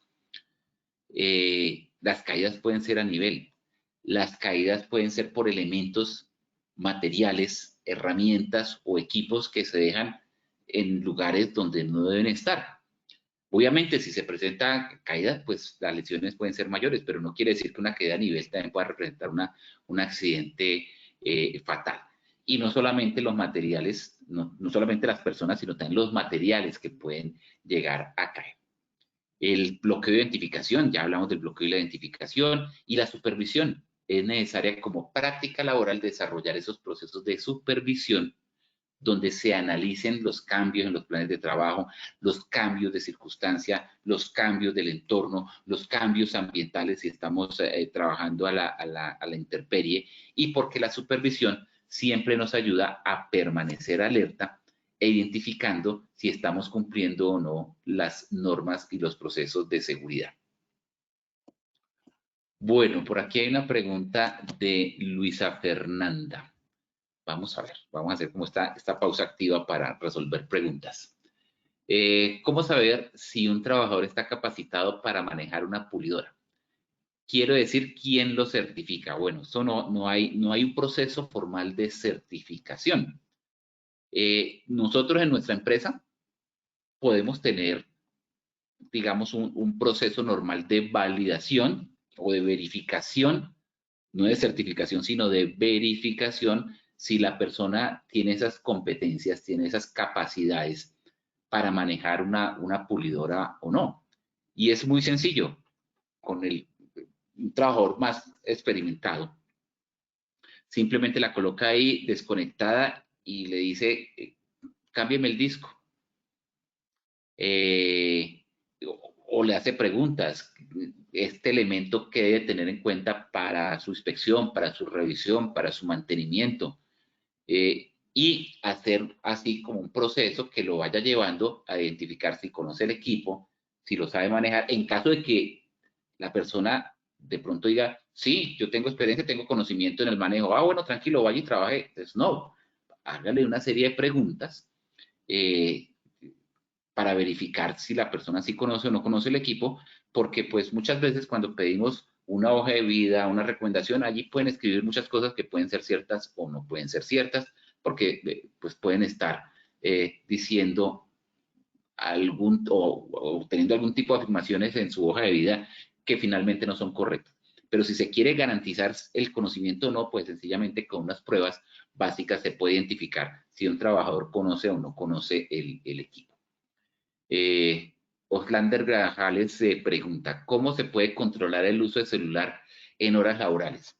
Las caídas pueden ser a nivel. Las caídas pueden ser por elementos materiales, herramientas o equipos que se dejan en lugares donde no deben estar. Obviamente, si se presentan caídas, pues las lesiones pueden ser mayores, pero no quiere decir que una caída a nivel también pueda representar un accidente fatal. Y no solamente los materiales, no solamente las personas, sino también los materiales que pueden llegar a caer. El bloqueo de identificación, ya hablamos del bloqueo y la identificación, y la supervisión. Es necesaria como práctica laboral desarrollar esos procesos de supervisión donde se analicen los cambios en los planes de trabajo, los cambios de circunstancia, los cambios del entorno, los cambios ambientales si estamos trabajando a la intemperie, y porque la supervisión siempre nos ayuda a permanecer alerta e identificando si estamos cumpliendo o no las normas y los procesos de seguridad. Bueno, por aquí hay una pregunta de Luisa Fernanda. Vamos a ver, vamos a hacer como esta pausa activa para resolver preguntas. ¿Cómo saber si un trabajador está capacitado para manejar una pulidora? Quiero decir, ¿quién lo certifica? Bueno, eso no hay un proceso formal de certificación. Nosotros en nuestra empresa podemos tener, digamos, un proceso normal de validación o de verificación, no de certificación, sino de verificación, si la persona tiene esas competencias, tiene esas capacidades para manejar una pulidora o no. Y es muy sencillo. Con un trabajador más experimentado, simplemente la coloca ahí desconectada y le dice, cámbiame el disco. O le hace preguntas, este elemento que debe tener en cuenta para su inspección, para su revisión, para su mantenimiento, y hacer así como un proceso que lo vaya llevando a identificar si conoce el equipo, si lo sabe manejar, en caso de que la persona de pronto diga, sí, yo tengo experiencia, tengo conocimiento en el manejo, bueno, tranquilo, vaya y trabaje. Entonces, no, hágale una serie de preguntas para verificar si la persona sí conoce o no conoce el equipo, porque pues muchas veces cuando pedimos una hoja de vida, una recomendación, allí pueden escribir muchas cosas que pueden ser ciertas o no pueden ser ciertas, porque pues pueden estar diciendo o teniendo algún tipo de afirmaciones en su hoja de vida que finalmente no son correctas. Pero si se quiere garantizar el conocimiento o no, pues sencillamente con unas pruebas básicas se puede identificar si un trabajador conoce o no conoce el equipo. Oslander Grajales se pregunta, ¿cómo se puede controlar el uso de celular en horas laborales?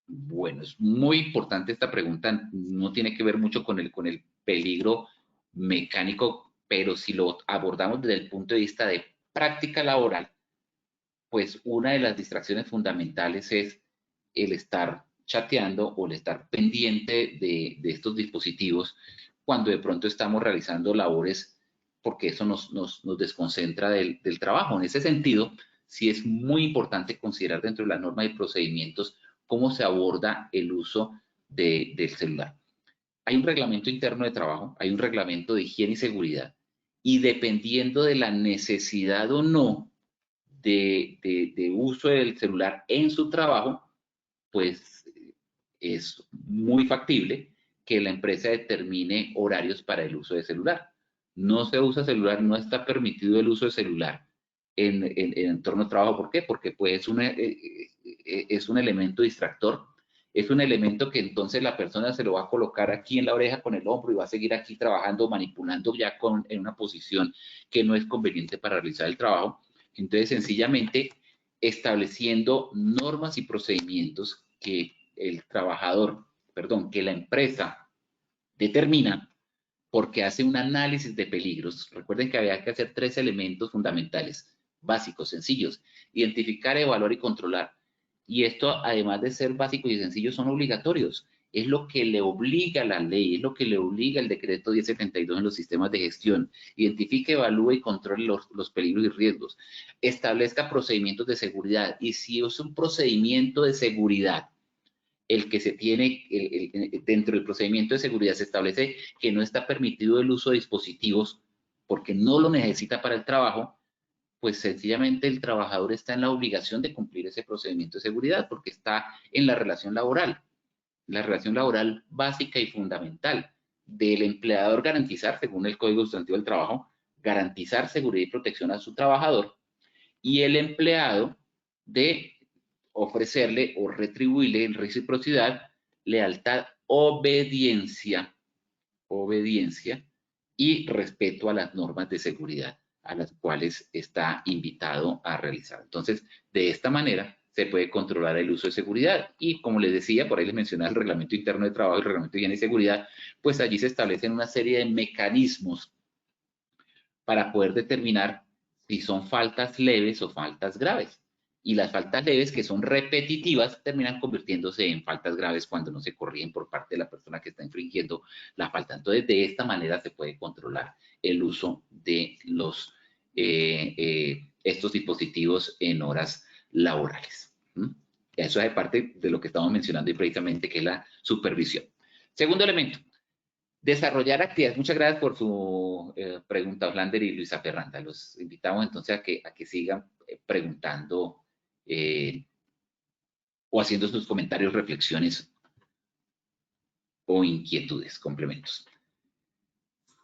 Bueno, es muy importante esta pregunta, no tiene que ver mucho con el peligro mecánico, pero si lo abordamos desde el punto de vista de práctica laboral, pues una de las distracciones fundamentales es el estar chateando o el estar pendiente de estos dispositivos cuando de pronto estamos realizando labores, porque eso nos desconcentra del trabajo. En ese sentido, sí es muy importante considerar dentro de las normas y procedimientos cómo se aborda el uso del celular. Hay un reglamento interno de trabajo, hay un reglamento de higiene y seguridad, y dependiendo de la necesidad o no de uso del celular en su trabajo, pues es muy factible que la empresa determine horarios para el uso de celular. No se usa celular, no está permitido el uso de celular en entorno de trabajo. ¿Por qué? Porque pues, es un elemento distractor, es un elemento que entonces la persona se lo va a colocar aquí en la oreja con el hombro y va a seguir aquí trabajando, manipulando ya en una posición que no es conveniente para realizar el trabajo. Entonces, sencillamente, estableciendo normas y procedimientos que el trabajador, perdón, que la empresa determina porque hace un análisis de peligros. Recuerden que había que hacer 3 elementos fundamentales, básicos, sencillos: identificar, evaluar y controlar. Y esto, además de ser básicos y sencillos, son obligatorios. Es lo que le obliga la ley, es lo que le obliga el decreto 1072 en los sistemas de gestión. Identifique, evalúe y controle los peligros y riesgos. Establezca procedimientos de seguridad. Y si es un procedimiento de seguridad el que se tiene dentro del procedimiento de seguridad, se establece que no está permitido el uso de dispositivos porque no lo necesita para el trabajo, pues sencillamente el trabajador está en la obligación de cumplir ese procedimiento de seguridad porque está en la relación laboral básica y fundamental del empleador garantizar, según el Código Sustantivo del Trabajo, garantizar seguridad y protección a su trabajador, y el empleado de ofrecerle o retribuirle en reciprocidad lealtad, obediencia y respeto a las normas de seguridad a las cuales está invitado a realizar. Entonces, de esta manera se puede controlar el uso de seguridad y, como les decía, por ahí les mencionaba el reglamento interno de trabajo, el reglamento de higiene y seguridad, pues allí se establecen una serie de mecanismos para poder determinar si son faltas leves o faltas graves. Y las faltas leves, que son repetitivas, terminan convirtiéndose en faltas graves cuando no se corrigen por parte de la persona que está infringiendo la falta. Entonces, de esta manera se puede controlar el uso de estos dispositivos en horas laborales. Eso es parte de lo que estamos mencionando y precisamente, que es la supervisión. Segundo elemento, desarrollar actividades. Muchas gracias por su pregunta, Oslander y Luisa Fernanda. Los invitamos entonces a que sigan preguntando o haciendo sus comentarios, reflexiones o inquietudes, complementos.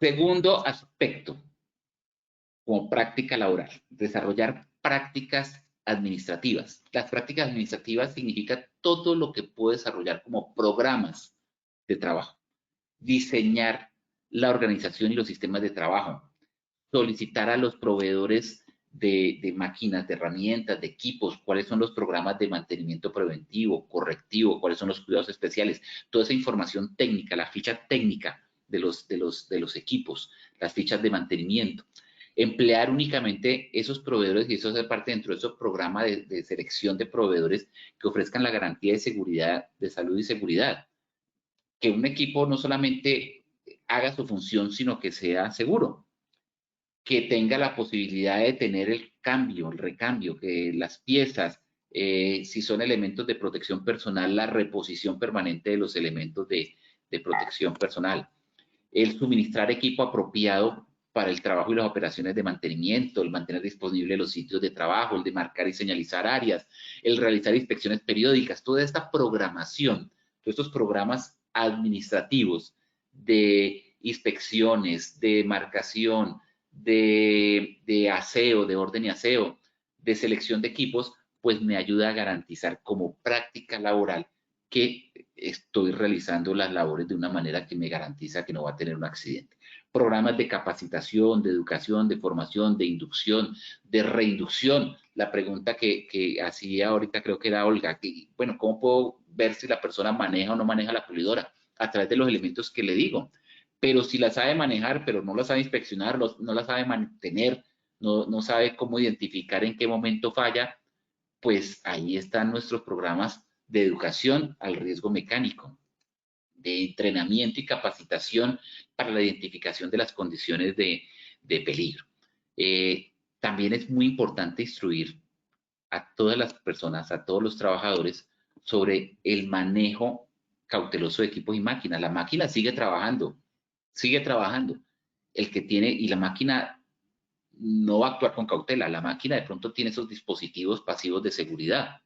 Segundo aspecto, como práctica laboral, desarrollar prácticas administrativas. Las prácticas administrativas significa todo lo que puedo desarrollar como programas de trabajo, diseñar la organización y los sistemas de trabajo, solicitar a los proveedores de máquinas, de herramientas, de equipos, cuáles son los programas de mantenimiento preventivo, correctivo, cuáles son los cuidados especiales, toda esa información técnica, la ficha técnica de los equipos, las fichas de mantenimiento. Emplear únicamente esos proveedores, y eso hace parte dentro de esos programas de selección de proveedores que ofrezcan la garantía de seguridad, de salud y seguridad. Que un equipo no solamente haga su función, sino que sea seguro. que tenga la posibilidad de tener el cambio, el recambio, que las piezas, si son elementos de protección personal, la reposición permanente de los elementos de protección personal, el suministrar equipo apropiado para el trabajo y las operaciones de mantenimiento, el mantener disponibles los sitios de trabajo, el de marcar y señalizar áreas, el realizar inspecciones periódicas, toda esta programación, todos estos programas administrativos de inspecciones, de marcación, de aseo, de orden y aseo, de selección de equipos, pues me ayuda a garantizar como práctica laboral que estoy realizando las labores de una manera que me garantiza que no va a tener un accidente. Programas de capacitación, de educación, de formación, de inducción, de reinducción. La pregunta que hacía ahorita creo que era Olga, que, bueno, ¿cómo puedo ver si la persona maneja o no maneja la pulidora? A través de los elementos que le digo. Pero si la sabe manejar, pero no la sabe inspeccionar, no la sabe mantener, no sabe cómo identificar en qué momento falla, pues ahí están nuestros programas de educación al riesgo mecánico, de entrenamiento y capacitación para la identificación de las condiciones de peligro. También es muy importante instruir a todas las personas, a todos los trabajadores, sobre el manejo cauteloso de equipos y máquinas. La máquina sigue trabajando, sigue trabajando. El que tiene, y la máquina no va a actuar con cautela, la máquina de pronto tiene esos dispositivos pasivos de seguridad,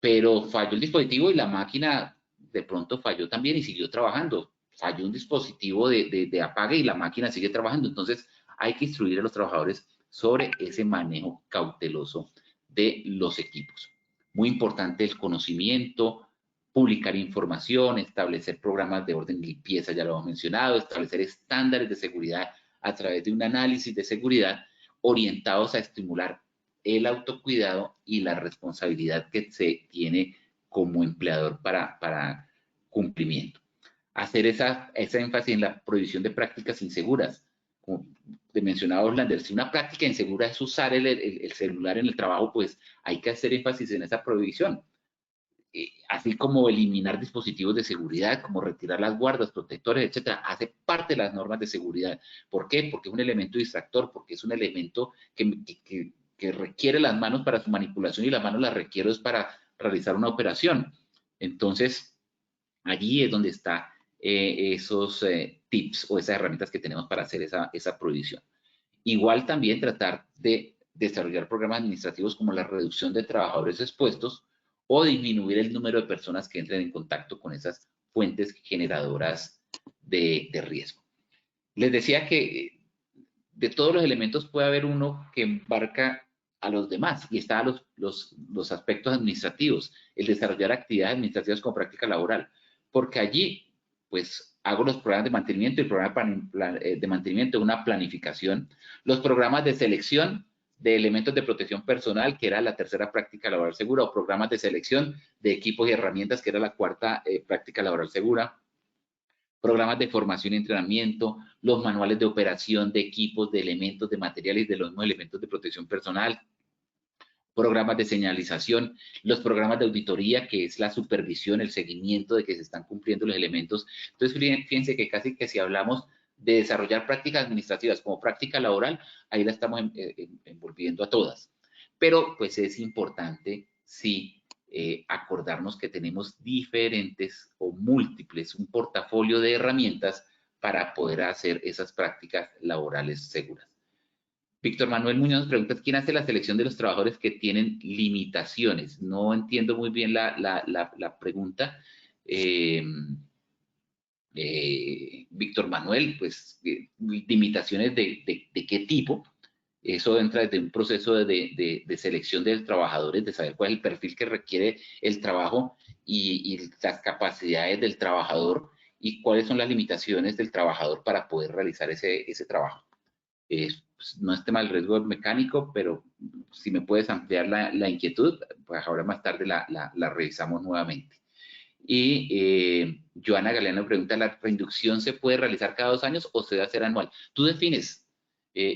pero falló el dispositivo y la máquina de pronto falló también y siguió trabajando. Falló un dispositivo de apague y la máquina sigue trabajando. Entonces hay que instruir a los trabajadores sobre ese manejo cauteloso de los equipos. Muy importante el conocimiento, publicar información, establecer programas de orden y limpieza, ya lo hemos mencionado, establecer estándares de seguridad a través de un análisis de seguridad orientados a estimular el autocuidado y la responsabilidad que se tiene como empleador para cumplimiento. Hacer esa énfasis en la prohibición de prácticas inseguras. Como te mencionaba Orlander, si una práctica insegura es usar el celular en el trabajo, pues hay que hacer énfasis en esa prohibición. Así como eliminar dispositivos de seguridad, como retirar las guardas, protectores, etcétera, hace parte de las normas de seguridad. ¿Por qué? Porque es un elemento distractor, porque es un elemento que requiere las manos para su manipulación y las manos las requiero es para realizar una operación. Entonces, allí es donde están esos tips o esas herramientas que tenemos para hacer esa prohibición. Igual también tratar de desarrollar programas administrativos como la reducción de trabajadores expuestos o disminuir el número de personas que entren en contacto con esas fuentes generadoras de riesgo. Les decía que de todos los elementos puede haber uno que embarca a los demás y está los aspectos administrativos, el desarrollar actividades administrativas como práctica laboral, porque allí pues hago los programas de mantenimiento, el programa de mantenimiento, una planificación, los programas de selección de elementos de protección personal, que era la tercera práctica laboral segura, o programas de selección de equipos y herramientas, que era la cuarta práctica laboral segura, programas de formación y entrenamiento, los manuales de operación de equipos, de elementos, de materiales, de los mismos elementos de protección personal, programas de señalización, los programas de auditoría, que es la supervisión, el seguimiento de que se están cumpliendo los elementos. Entonces, fíjense que casi que si hablamos de desarrollar prácticas administrativas como práctica laboral, ahí la estamos envolviendo a todas. Pero, pues es importante, sí, acordarnos que tenemos diferentes o múltiples, un portafolio de herramientas para poder hacer esas prácticas laborales seguras. Víctor Manuel Muñoz pregunta, ¿quién hace la selección de los trabajadores que tienen limitaciones? No entiendo muy bien la pregunta. Víctor Manuel, pues, limitaciones de qué tipo. Eso entra desde un proceso de selección de trabajadores, de saber cuál es el perfil que requiere el trabajo y las capacidades del trabajador y cuáles son las limitaciones del trabajador para poder realizar ese trabajo. Pues, no es tema del riesgo mecánico, pero si me puedes ampliar la inquietud, pues ahora más tarde la revisamos nuevamente. Y Joana Galeano pregunta, ¿la reinducción se puede realizar cada 2 años o se debe hacer anual? Tú defines,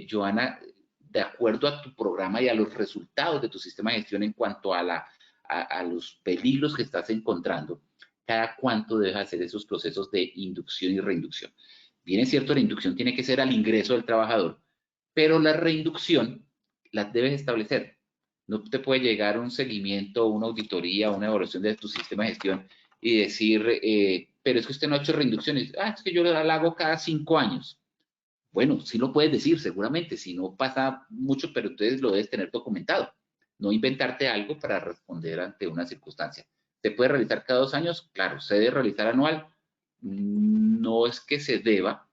Joana, de acuerdo a tu programa y a los resultados de tu sistema de gestión en cuanto a los peligros que estás encontrando, cada cuánto debes hacer esos procesos de inducción y reinducción. Bien es cierto, la inducción tiene que ser al ingreso del trabajador, pero la reinducción la debes establecer. No te puede llegar un seguimiento, una auditoría, una evaluación de tu sistema de gestión y decir, pero es que usted no ha hecho reinducciones. Es que yo la hago cada 5 años. Bueno, sí lo puedes decir, seguramente, si no pasa mucho, pero entonces lo debes tener documentado. No inventarte algo para responder ante una circunstancia. ¿Se puede realizar cada 2 años? Claro. ¿Se debe realizar anual? No es que se deba,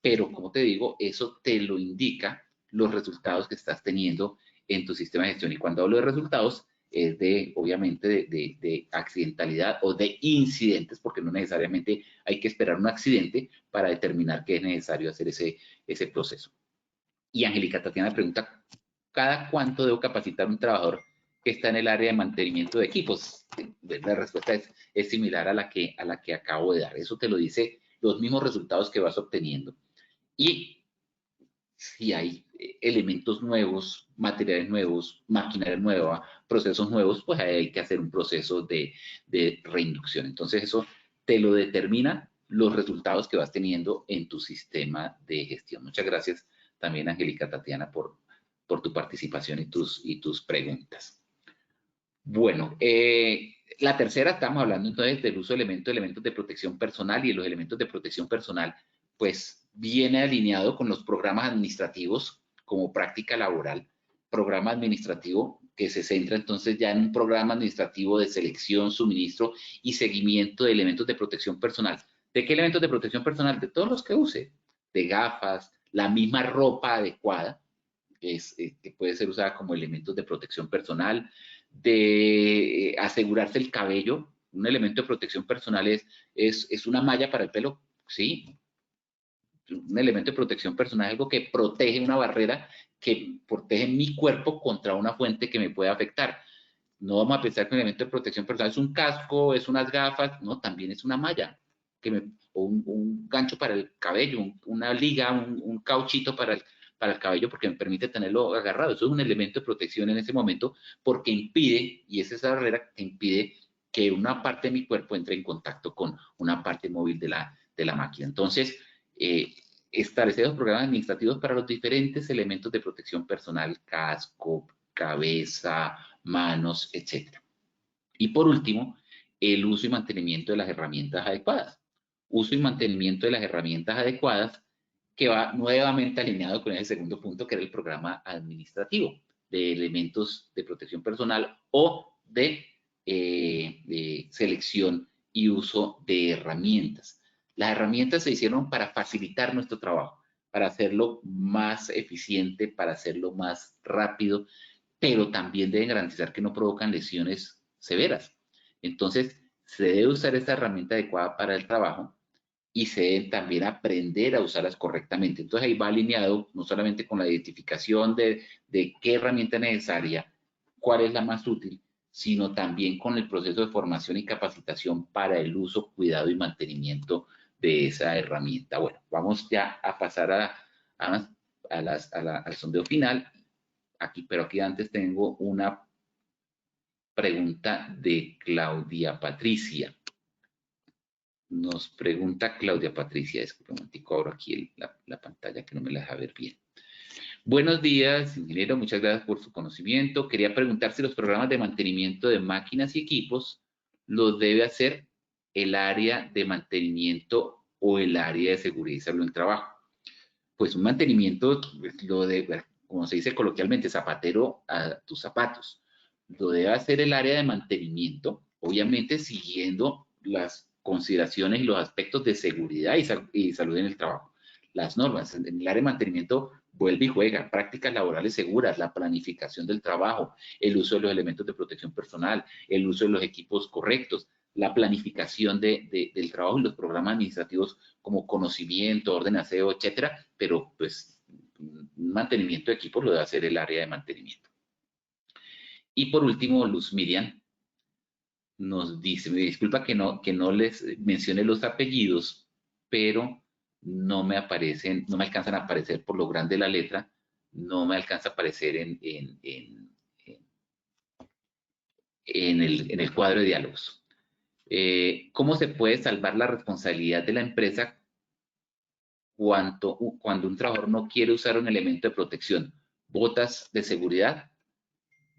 pero como te digo, eso te lo indica los resultados que estás teniendo en tu sistema de gestión. Y cuando hablo de resultados, es obviamente, de accidentalidad o de incidentes, porque no necesariamente hay que esperar un accidente para determinar que es necesario hacer ese proceso. Y Angélica Tatiana pregunta, ¿cada cuánto debo capacitar a un trabajador que está en el área de mantenimiento de equipos? La respuesta es similar a la que acabo de dar. Eso te lo dice los mismos resultados que vas obteniendo. Y si hay elementos nuevos, materiales nuevos, maquinaria nueva, procesos nuevos, pues hay que hacer un proceso de reinducción. Entonces eso te lo determina los resultados que vas teniendo en tu sistema de gestión. Muchas gracias también, Angélica Tatiana, por tu participación y tus preguntas. Bueno, la tercera, estamos hablando entonces del uso de elementos de protección personal, y los elementos de protección personal, pues viene alineado con los programas administrativos como práctica laboral. Programa administrativo que se centra entonces ya en un programa administrativo de selección, suministro y seguimiento de elementos de protección personal. ¿De qué elementos de protección personal? De todos los que use, de gafas, la misma ropa adecuada, que puede ser usada como elementos de protección personal, de asegurarse el cabello. Un elemento de protección personal es una malla para el pelo, sí. Un elemento de protección personal es algo que protege, una barrera que protege mi cuerpo contra una fuente que me puede afectar. No vamos a pensar que un elemento de protección personal es un casco, es unas gafas, no, también es una malla, o un gancho para el cabello, una liga, un cauchito para el cabello, porque me permite tenerlo agarrado. Eso es un elemento de protección en ese momento, porque impide, y es esa barrera que impide que una parte de mi cuerpo entre en contacto con una parte móvil de la máquina. Entonces, establecer los programas administrativos para los diferentes elementos de protección personal, casco, cabeza, manos, etc. Y por último, el uso y mantenimiento de las herramientas adecuadas. Uso y mantenimiento de las herramientas adecuadas, que va nuevamente alineado con el segundo punto, que era el programa administrativo de elementos de protección personal o de selección y uso de herramientas. Las herramientas se hicieron para facilitar nuestro trabajo, para hacerlo más eficiente, para hacerlo más rápido, pero también deben garantizar que no provocan lesiones severas. Entonces, se debe usar esta herramienta adecuada para el trabajo y se deben también aprender a usarlas correctamente. Entonces, ahí va alineado no solamente con la identificación de qué herramienta es necesaria, cuál es la más útil, sino también con el proceso de formación y capacitación para el uso, cuidado y mantenimiento de esa herramienta. Bueno, vamos ya a pasar al sondeo final. Pero aquí antes tengo una pregunta de Claudia Patricia. Nos pregunta Claudia Patricia, disculpe un momentico, abro aquí la pantalla que no me la deja ver bien. Buenos días, ingeniero, muchas gracias por su conocimiento. Quería preguntar si los programas de mantenimiento de máquinas y equipos los debe hacer el área de mantenimiento o el área de seguridad y salud en el trabajo. Pues un mantenimiento, como se dice coloquialmente, zapatero a tus zapatos. Lo debe hacer el área de mantenimiento, obviamente siguiendo las consideraciones y los aspectos de seguridad y salud en el trabajo. Las normas en el área de mantenimiento vuelve y juega, prácticas laborales seguras, la planificación del trabajo, el uso de los elementos de protección personal, el uso de los equipos correctos, la planificación del trabajo y los programas administrativos como conocimiento, orden, aseo, etcétera, pero pues mantenimiento de equipos lo debe hacer el área de mantenimiento. Y por último, Luz Miriam nos dice, me disculpa que no les mencione los apellidos, pero no me aparecen, no me alcanzan a aparecer por lo grande de la letra, no me alcanza a aparecer en el cuadro de diálogos. ¿Cómo se puede salvar la responsabilidad de la empresa cuando un trabajador no quiere usar un elemento de protección, botas de seguridad,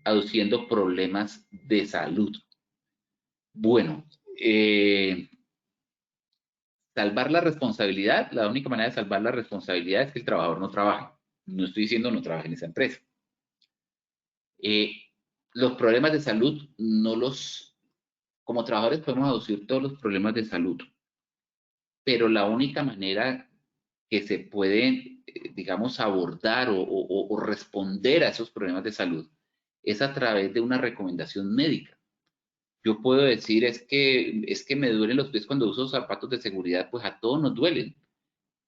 aduciendo problemas de salud. Bueno, salvar la responsabilidad, la única manera de salvar la responsabilidad es que el trabajador no trabaje. No estoy diciendo no trabaje en esa empresa. Los problemas de salud, como trabajadores podemos aducir todos los problemas de salud, pero la única manera que se puede, digamos, abordar o responder a esos problemas de salud es a través de una recomendación médica. Yo puedo decir, es que me duelen los pies cuando uso zapatos de seguridad, pues a todos nos duelen,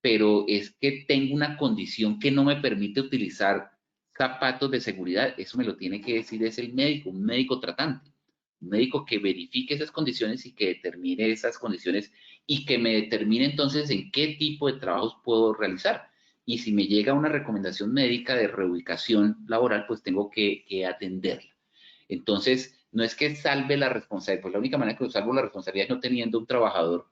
pero es que tengo una condición que no me permite utilizar zapatos de seguridad, eso me lo tiene que decir es el médico, un médico tratante, un médico que verifique esas condiciones y que determine esas condiciones y que me determine entonces en qué tipo de trabajos puedo realizar. Y si me llega una recomendación médica de reubicación laboral, pues tengo que atenderla. Entonces, no es que salve la responsabilidad, pues la única manera que salvo la responsabilidad es no teniendo un trabajador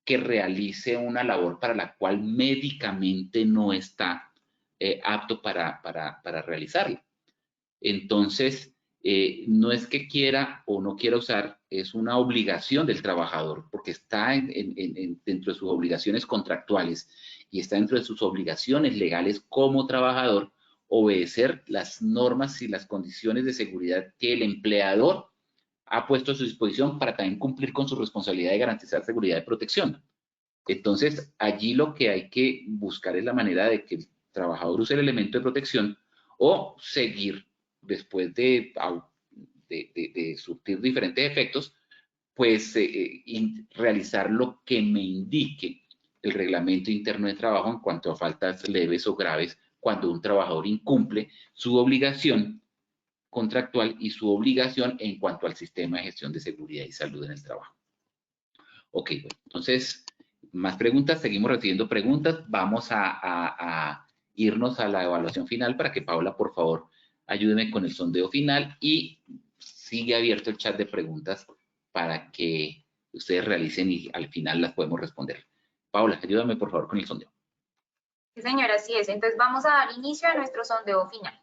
que realice una labor para la cual médicamente no está apto para realizarla. Entonces, no es que quiera o no quiera usar, es una obligación del trabajador, porque está dentro de sus obligaciones contractuales y está dentro de sus obligaciones legales como trabajador, obedecer las normas y las condiciones de seguridad que el empleador ha puesto a su disposición para también cumplir con su responsabilidad de garantizar seguridad y protección. Entonces, allí lo que hay que buscar es la manera de que el trabajador use el elemento de protección o seguir después de surtir diferentes efectos, pues realizar lo que me indique el reglamento interno de trabajo en cuanto a faltas leves o graves cuando un trabajador incumple su obligación contractual y su obligación en cuanto al sistema de gestión de seguridad y salud en el trabajo. Ok, bueno, entonces, más preguntas, seguimos recibiendo preguntas. Vamos a irnos a la evaluación final para que Paula, por favor, ayúdeme con el sondeo final y sigue abierto el chat de preguntas para que ustedes realicen y al final las podemos responder. Paula, ayúdame por favor con el sondeo. Sí, señora, así es. Entonces vamos a dar inicio a nuestro sondeo final.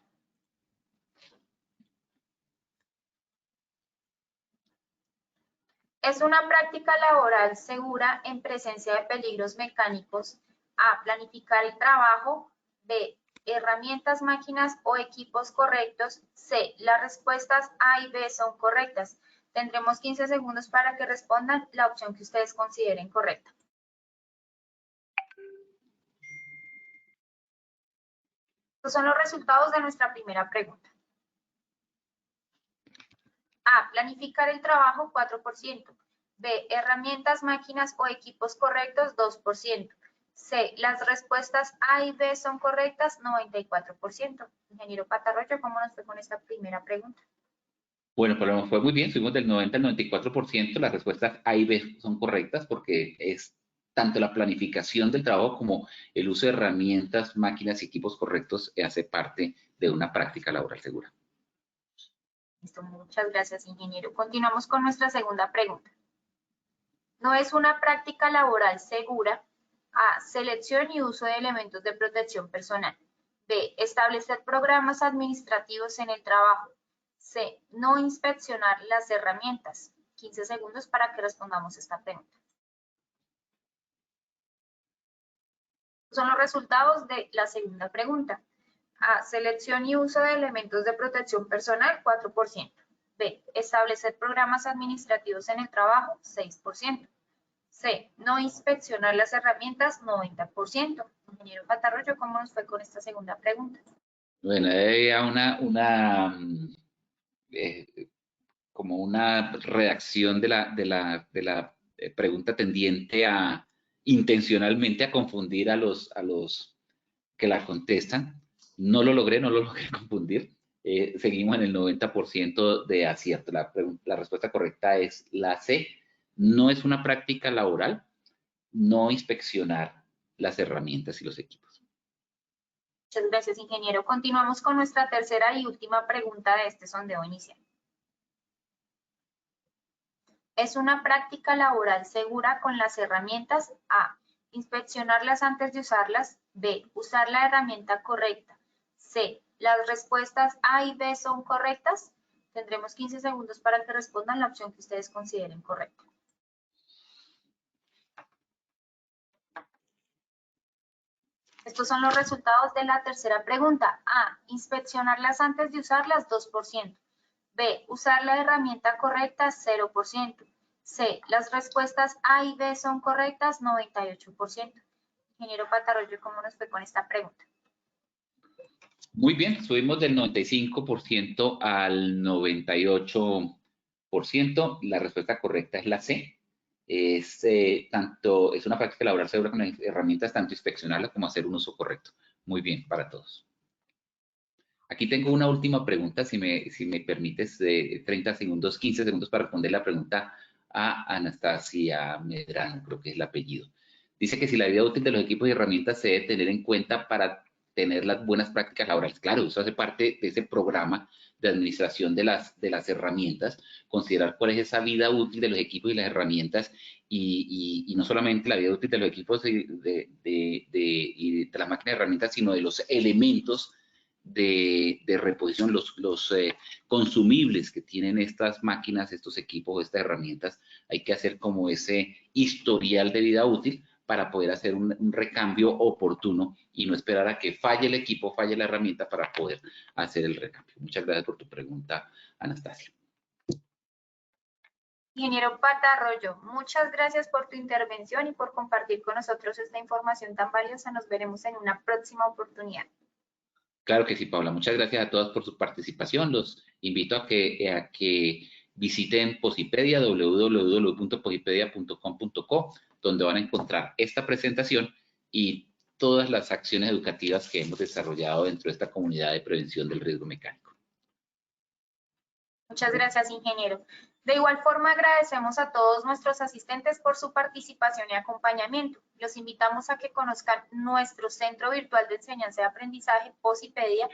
Es una práctica laboral segura en presencia de peligros mecánicos. A. Planificar el trabajo. B. Herramientas, máquinas o equipos correctos. C. Las respuestas A y B son correctas. Tendremos 15 segundos para que respondan la opción que ustedes consideren correcta. Estos son los resultados de nuestra primera pregunta. A. Planificar el trabajo, 4%. B. Herramientas, máquinas o equipos correctos, 2%. C. Las respuestas A y B son correctas, 94%. Ingeniero Patarroyo, ¿cómo nos fue con esta primera pregunta? Bueno, pues nos fue muy bien, subimos del 90 al 94%, las respuestas A y B son correctas porque es tanto la planificación del trabajo como el uso de herramientas, máquinas y equipos correctos hace parte de una práctica laboral segura. Listo, muchas gracias, ingeniero. Continuamos con nuestra segunda pregunta. No es una práctica laboral segura. A. Selección y uso de elementos de protección personal. B. Establecer programas administrativos en el trabajo. C. No inspeccionar las herramientas. 15 segundos para que respondamos esta pregunta. Son los resultados de la segunda pregunta. A. Selección y uso de elementos de protección personal, 4%. B. Establecer programas administrativos en el trabajo, 6%. C. No inspeccionar las herramientas, 90%. Ingeniero Patarroyo, ¿cómo nos fue con esta segunda pregunta? Bueno, había como una redacción de la pregunta tendiente a intencionalmente a confundir a los que la contestan. No lo logré confundir. Seguimos en el 90% de acierto. La respuesta correcta es la C. No es una práctica laboral no inspeccionar las herramientas y los equipos. Muchas gracias, ingeniero. Continuamos con nuestra tercera y última pregunta de este sondeo inicial. Es una práctica laboral segura con las herramientas A. inspeccionarlas antes de usarlas. B, usar la herramienta correcta. C, las respuestas A y B son correctas. Tendremos 15 segundos para que respondan la opción que ustedes consideren correcta. Estos son los resultados de la tercera pregunta. A, inspeccionarlas antes de usarlas, 2%. B, usar la herramienta correcta, 0%. C, las respuestas A y B son correctas, 98%. Ingeniero Patarroyo, ¿cómo nos fue con esta pregunta? Muy bien, subimos del 95% al 98%. La respuesta correcta es la C. Es una práctica laboral segura con herramientas, tanto inspeccionarlas como hacer un uso correcto. Muy bien, para todos. Aquí tengo una última pregunta, si me permites, 30 segundos, 15 segundos para responder la pregunta a Anastasia Medrano, creo que es el apellido. Dice que si la vida útil de los equipos y herramientas se debe tener en cuenta para tener las buenas prácticas laborales. Claro, eso hace parte de ese programa de administración de las herramientas, considerar cuál es esa vida útil de los equipos y las herramientas, y no solamente la vida útil de los equipos y de las máquinas de herramientas, sino de los elementos de reposición, los consumibles que tienen estas máquinas, estos equipos, estas herramientas. Hay que hacer como ese historial de vida útil para poder hacer un recambio oportuno y no esperar a que falle el equipo, falle la herramienta para poder hacer el recambio. Muchas gracias por tu pregunta, Anastasia. Ingeniero Patarroyo, muchas gracias por tu intervención y por compartir con nosotros esta información tan valiosa. Nos veremos en una próxima oportunidad. Claro que sí, Paula. Muchas gracias a todas por su participación. Los invito a que visiten Posipedia, www.posipedia.com.co, donde van a encontrar esta presentación y todas las acciones educativas que hemos desarrollado dentro de esta comunidad de prevención del riesgo mecánico. Muchas gracias, ingeniero. De igual forma, agradecemos a todos nuestros asistentes por su participación y acompañamiento. Los invitamos a que conozcan nuestro Centro Virtual de Enseñanza y Aprendizaje, Posipedia,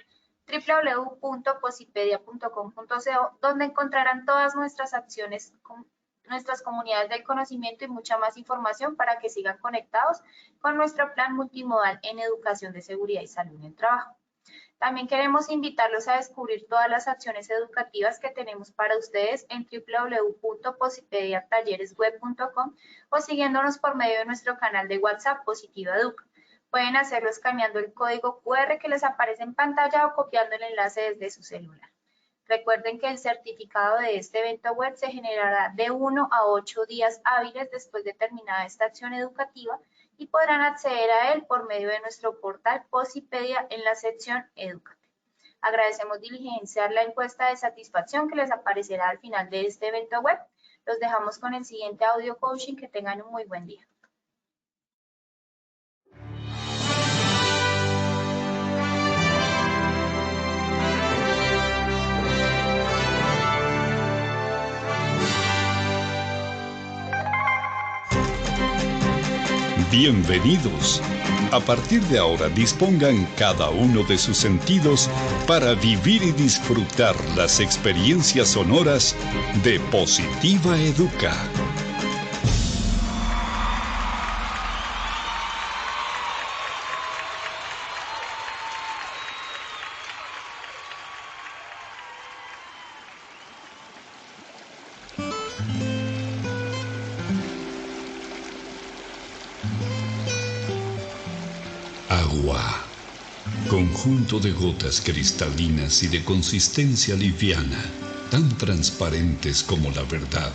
www.posipedia.com.co, donde encontrarán todas nuestras acciones, nuestras comunidades del conocimiento y mucha más información para que sigan conectados con nuestro plan multimodal en educación de seguridad y salud en el trabajo. También queremos invitarlos a descubrir todas las acciones educativas que tenemos para ustedes en www.posipediatalleresweb.com o siguiéndonos por medio de nuestro canal de WhatsApp Positiva Educa. Pueden hacerlo escaneando el código QR que les aparece en pantalla o copiando el enlace desde su celular. Recuerden que el certificado de este evento web se generará de 1 a 8 días hábiles después de terminada esta acción educativa y podrán acceder a él por medio de nuestro portal Posipedia en la sección Edúcate. Agradecemos diligenciar la encuesta de satisfacción que les aparecerá al final de este evento web. Los dejamos con el siguiente audio coaching. Que tengan un muy buen día. Bienvenidos. A partir de ahora dispongan cada uno de sus sentidos para vivir y disfrutar las experiencias sonoras de Positiva Educa. Agua, conjunto de gotas cristalinas y de consistencia liviana, tan transparentes como la verdad,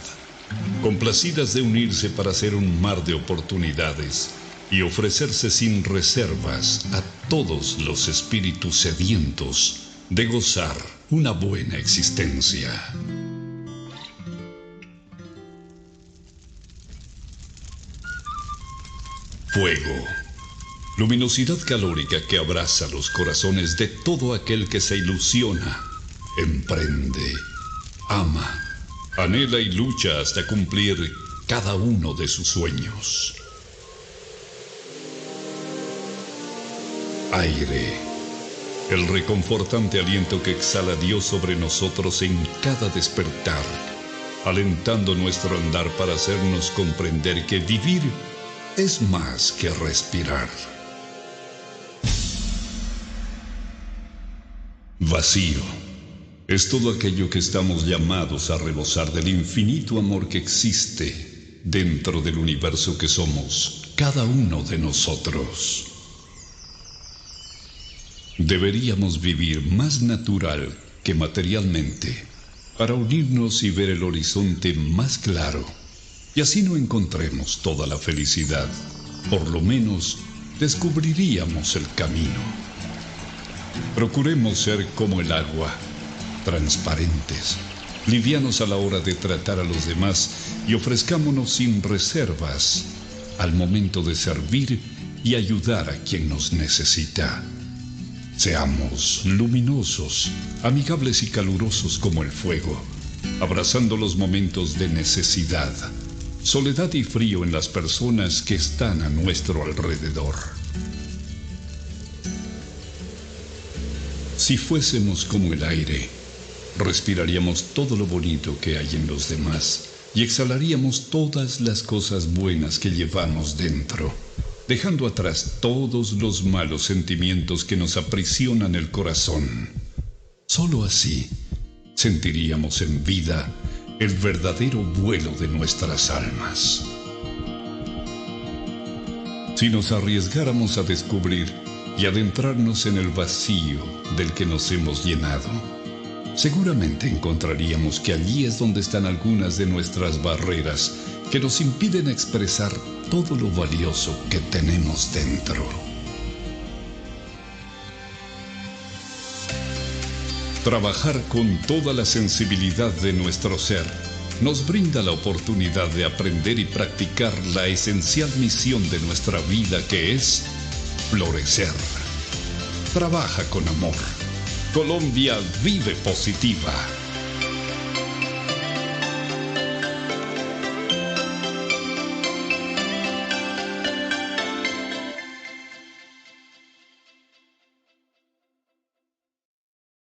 complacidas de unirse para hacer un mar de oportunidades y ofrecerse sin reservas a todos los espíritus sedientos de gozar una buena existencia. Fuego. Luminosidad calórica que abraza los corazones de todo aquel que se ilusiona, emprende, ama, anhela y lucha hasta cumplir cada uno de sus sueños. Aire, el reconfortante aliento que exhala Dios sobre nosotros en cada despertar, alentando nuestro andar para hacernos comprender que vivir es más que respirar. Vacío es todo aquello que estamos llamados a rebosar del infinito amor que existe dentro del universo que somos cada uno de nosotros. Deberíamos vivir más natural que materialmente para unirnos y ver el horizonte más claro, y así no encontremos toda la felicidad. Por lo menos descubriríamos el camino. Procuremos ser como el agua, transparentes, livianos a la hora de tratar a los demás y ofrezcámonos sin reservas al momento de servir y ayudar a quien nos necesita. Seamos luminosos, amigables y calurosos como el fuego, abrazando los momentos de necesidad, soledad y frío en las personas que están a nuestro alrededor. Si fuésemos como el aire, respiraríamos todo lo bonito que hay en los demás y exhalaríamos todas las cosas buenas que llevamos dentro, dejando atrás todos los malos sentimientos que nos aprisionan el corazón. Solo así sentiríamos en vida el verdadero vuelo de nuestras almas. Si nos arriesgáramos a descubrir y adentrarnos en el vacío del que nos hemos llenado, seguramente encontraríamos que allí es donde están algunas de nuestras barreras que nos impiden expresar todo lo valioso que tenemos dentro. Trabajar con toda la sensibilidad de nuestro ser nos brinda la oportunidad de aprender y practicar la esencial misión de nuestra vida, que es florecer. Trabaja con amor. Colombia vive positiva.